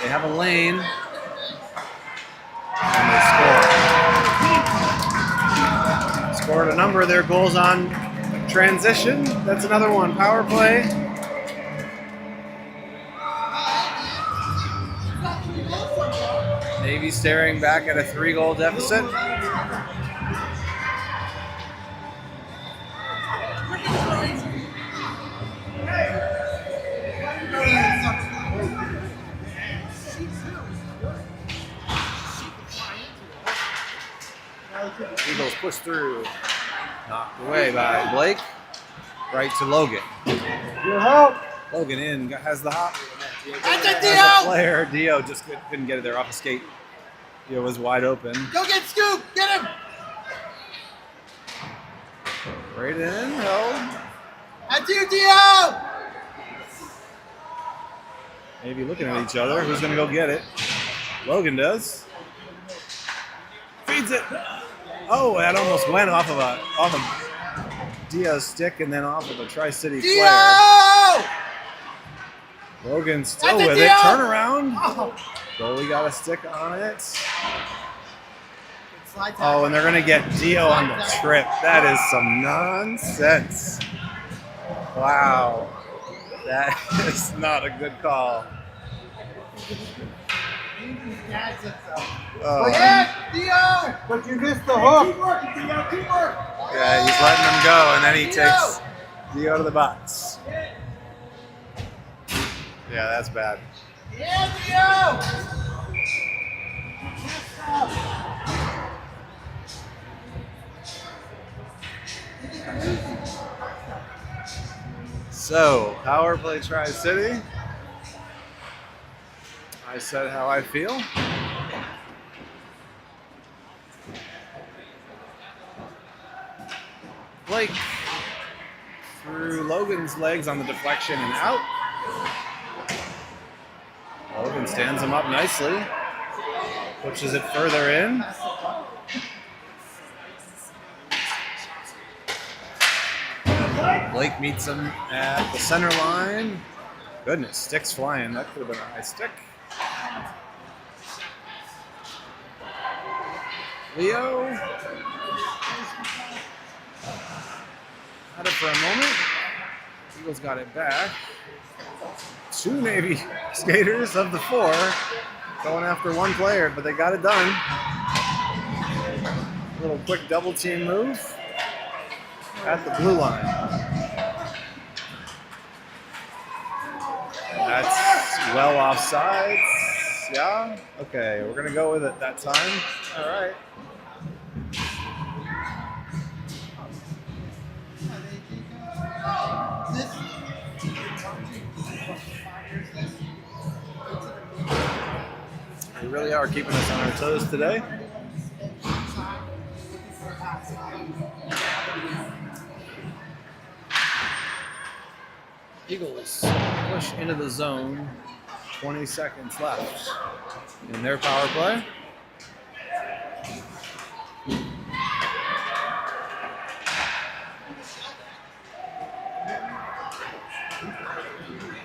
They have a lane. And they score. Scored a number of their goals on transition. That's another one. Power play. Navy staring back at a 3-goal deficit. Eagles push through. Knocked away by Blake. Right to Logan. Your help! Logan in, has the hop. That's a As a Dio! player, Dio just couldn't get it there off a skate. Dio was wide open. Go get Scoop! Get him! Right in, held. That's you, Dio! Maybe looking at each other. Who's going to go get it? Logan does. Feeds it. Oh, that almost went off of Dio's stick and then off of a Tri-City Dio! player. Logan still That's a with it. deal. Turn around. Oh. Goalie got a stick on it. Slide Oh, tackle. and they're going to get Dio on the trip. That is some nonsense. Wow. That is not a good call. Oh. Yeah, Dio! But you missed the hook. Keep working, Dio. Keep working. Yeah, he's letting them go, and then he takes Dio to the box. Yeah, that's bad. Yeah, Dio! So, power play Tri-City. I said how I feel. Blake through Logan's legs on the deflection and out. Logan stands him up nicely. Pushes it further in. Blake meets him at the center line. Goodness, sticks flying. That could have been a high stick. Leo had it for a moment. Eagles got it back. Two Navy skaters of the four going after one player, but they got it done. A little quick double team move at the blue line. That's well offsides. Yeah? Okay, we're going to go with it that time. All right. They really are keeping us on our toes today. Eagles push into the zone. 20 seconds left in their power play.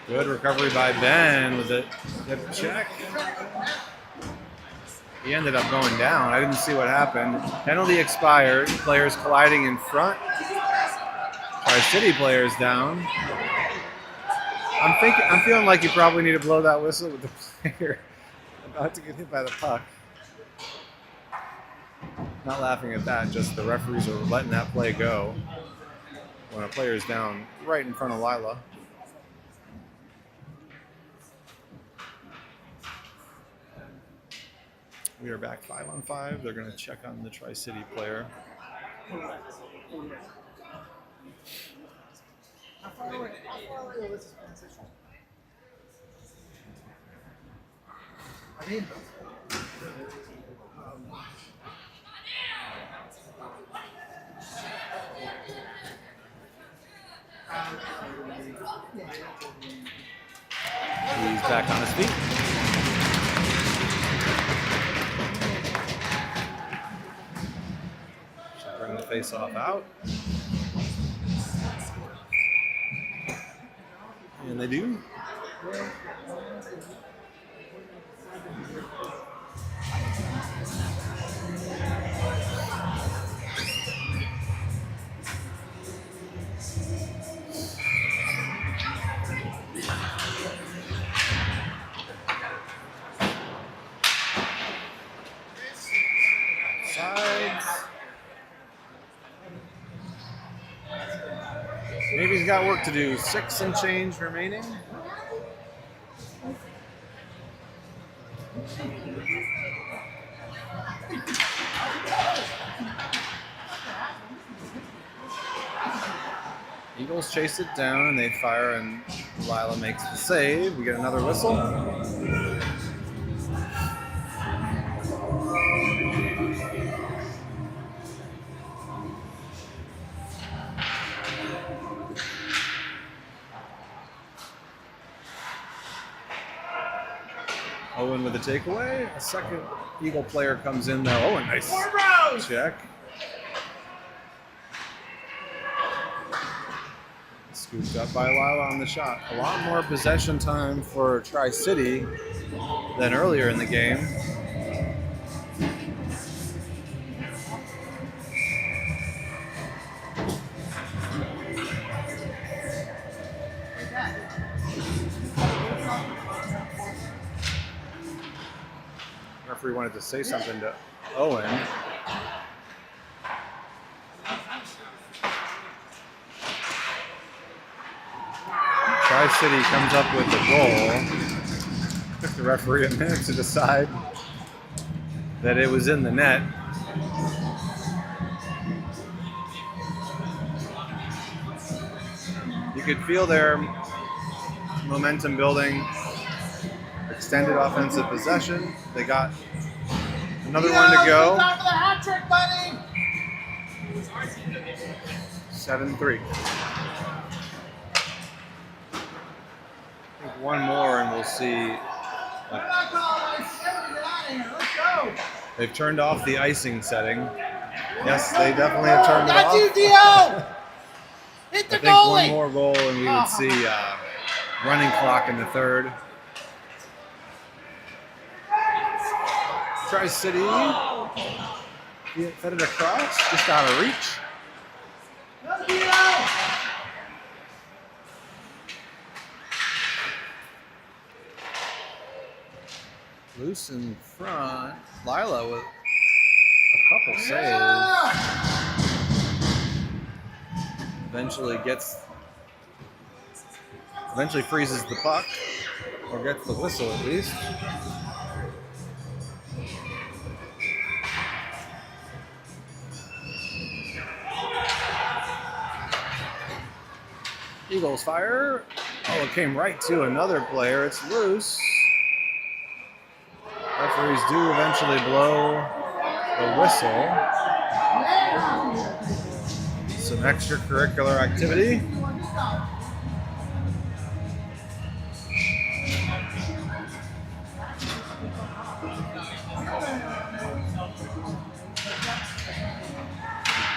Good recovery by Ben with a hip check. He ended up going down. I didn't see what happened. Penalty expired. Players colliding in front. Tri-City players down. I'm feeling like you probably need to blow that whistle with the player about to get hit by the puck. Not laughing at that, just the referees are letting that play go when a player's down right in front of Lila. We are back 5-on-5. They're going to check on the Tri-City player. He's back on his feet. Should bring the face-off out. And they do. Sides. Maybe he's got work to do. 6 and change remaining. Eagles chase it down and they fire, and Lila makes the save. We get another whistle. Owen with a takeaway. A second Eagle player comes in though. Oh, a nice check. Scooped up by Lila on the shot. A lot more possession time for Tri-City than earlier in the game. Referee wanted to say something to Owen. Tri-City comes up with the goal. Took the referee a minute to decide that it was in the net. You could feel their momentum building. Extended offensive possession. They got another one to go. Time for the hat trick, buddy. 7-3. I think one more and we'll see. Let's go. They've turned off the icing setting. Yes, they definitely have turned it Got off. you, Dio. Hit I the think one goalie. more goal and we would see running clock in the third. Tri-City fed it across, just out of reach. Go, Dio. Loose in front. Lila with a couple saves. Eventually freezes the puck, or gets the whistle at least. Eagles fire. Oh, it came right to another player. It's loose. Referees do eventually blow the whistle. Some extracurricular activity.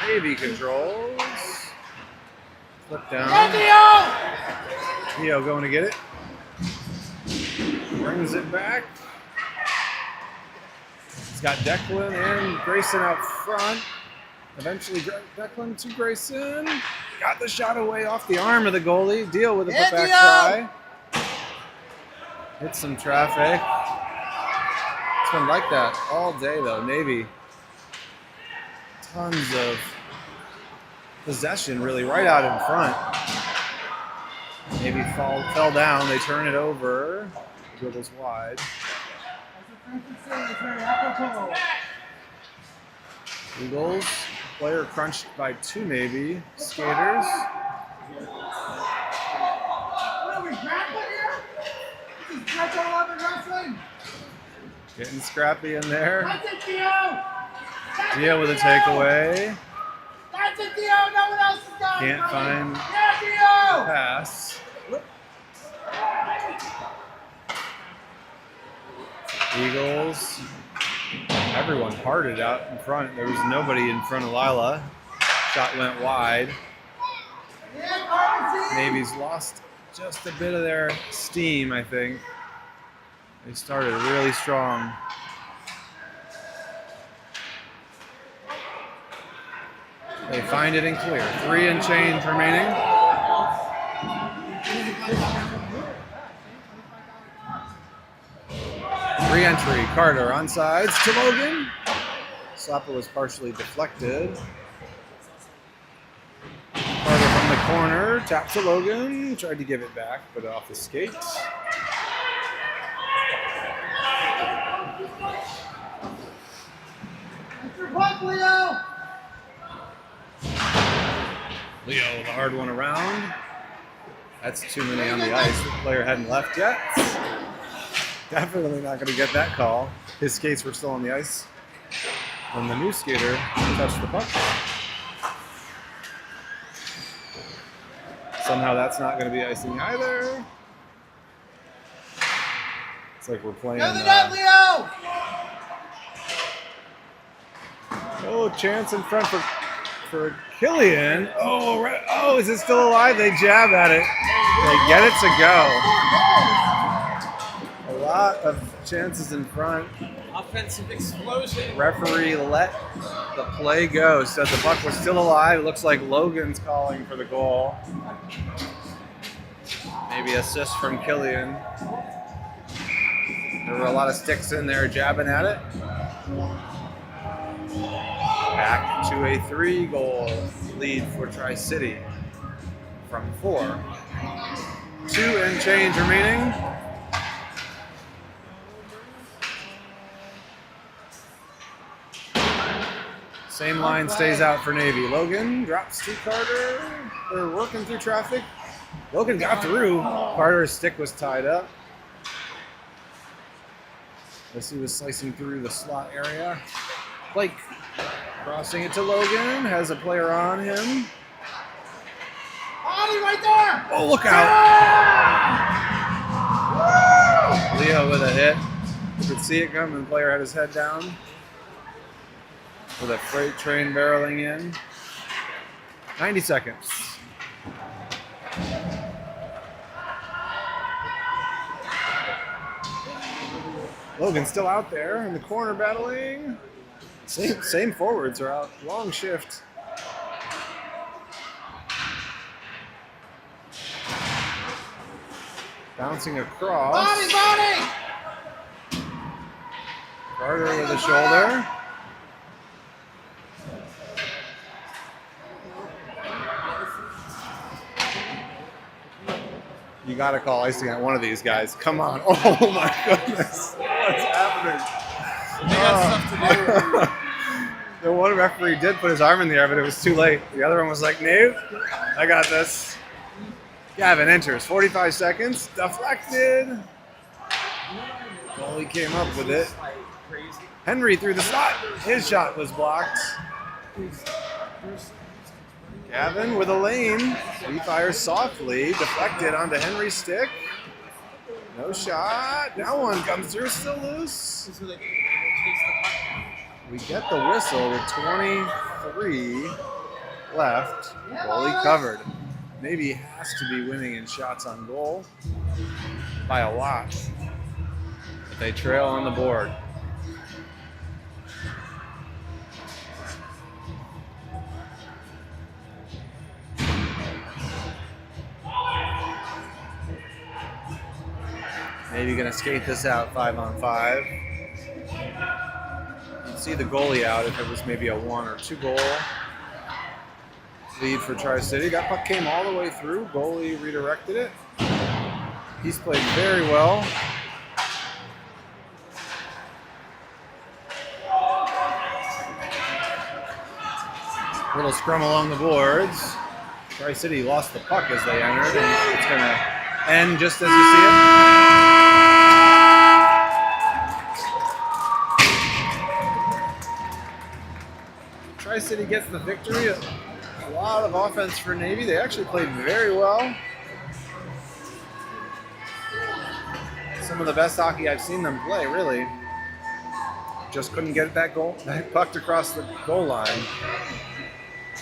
Navy controls. Flip down. Dio going to get it. Brings it back. He's got Declan and Grayson out front. Eventually Declan to Grayson. Got the shot away off the arm of the goalie. Dio with a putback try. Hit some traffic. It's been like that all day though. Navy. Tons of possession really right out in front. Maybe fell down. They turn it over. Dribbles wide. Eagles. Player crunched by two Navy skaters. What are we, grappling here? This is Stretch 11 wrestling. Getting scrappy in there. That's it, Dio. Dio with a takeaway. That's it, Dio. No one else is done. Can't find Yeah, Dio. pass. Eagles. Everyone parted out in front. There was nobody in front of Lila. Shot went wide. Yeah, Carter, Navy's lost just a bit of their steam, I think. They started really strong. They find it and clear. 3 and change remaining. Re-entry. Carter on sides to Logan. Slapper was partially deflected. Carter from the corner. Tap to Logan. Tried to give it back, but off the skates. That's your puck, Leo. Leo, the hard one around. That's too many on the ice. The player hadn't left yet. Definitely not going to get that call. His skates were still on the ice when the new skater touched the puck. Somehow that's not going to be icing either. It's like we're playing. Go the net, Leo. Oh, chance in front for for Killian. Oh, right. Oh, is it still alive? They jab at it. They get it to go. A lot of chances in front. Offensive explosion. Referee let the play go. Said the puck was still alive. It looks like Logan's calling for the goal. Maybe assist from Killian. There were a lot of sticks in there jabbing at it. Back to a 3-goal lead for Tri-City from 4. 2 and change remaining. Same line stays out for Navy. Logan drops to Carter. They're working through traffic. Logan got through. Carter's stick was tied up. As he was slicing through the slot area. Blake crossing it to Logan. Has a player on him. Body right there! Oh, look out! Leo with a hit. You could see it coming. The player had his head down. With a freight train barreling in. 90 seconds. Logan's still out there in the corner battling. Same forwards are out. Long shift. Bouncing across. Body! Carter with a shoulder. You gotta call icing on one of these guys. Come on. Oh my goodness. What's happening? They got stuff to do. The one referee did put his arm in the air, but it was too late. The other one was like, Nave, I got this. Gavin enters. 45 seconds. Deflected. Goalie came up with it. Henry through the slot. His shot was blocked. Gavin with a lane. He fires softly. Deflected onto Henry's stick. No shot. Now one comes through. Still loose. We get the whistle with 23 left. Goalie covered. Navy has to be winning in shots on goal by a lot. But they trail on the board. Navy gonna skate this out 5-on-5. You'd see the goalie out if it was maybe a 1 or 2 goal lead for Tri-City. That puck came all the way through. Goalie redirected it. He's played very well. Little scrum along the boards. Tri-City lost the puck as they entered, and it's gonna end just as you see it. Tri-City gets the victory. A lot of offense for Navy. They actually played very well. Some of the best hockey I've seen them play, really. Just couldn't get that puck across the goal line.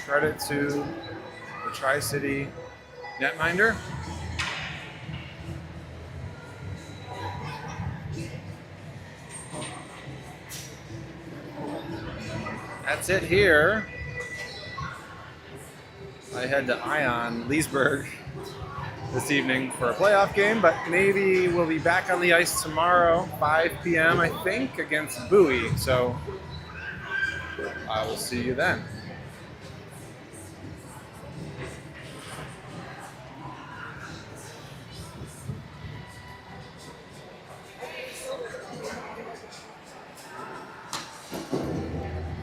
Credit to the Tri-City netminder. That's it here. I head to Ion Leesburg this evening for a playoff game, but Navy will be back on the ice tomorrow, 5 p.m., I think, against Bowie. So I will see you then.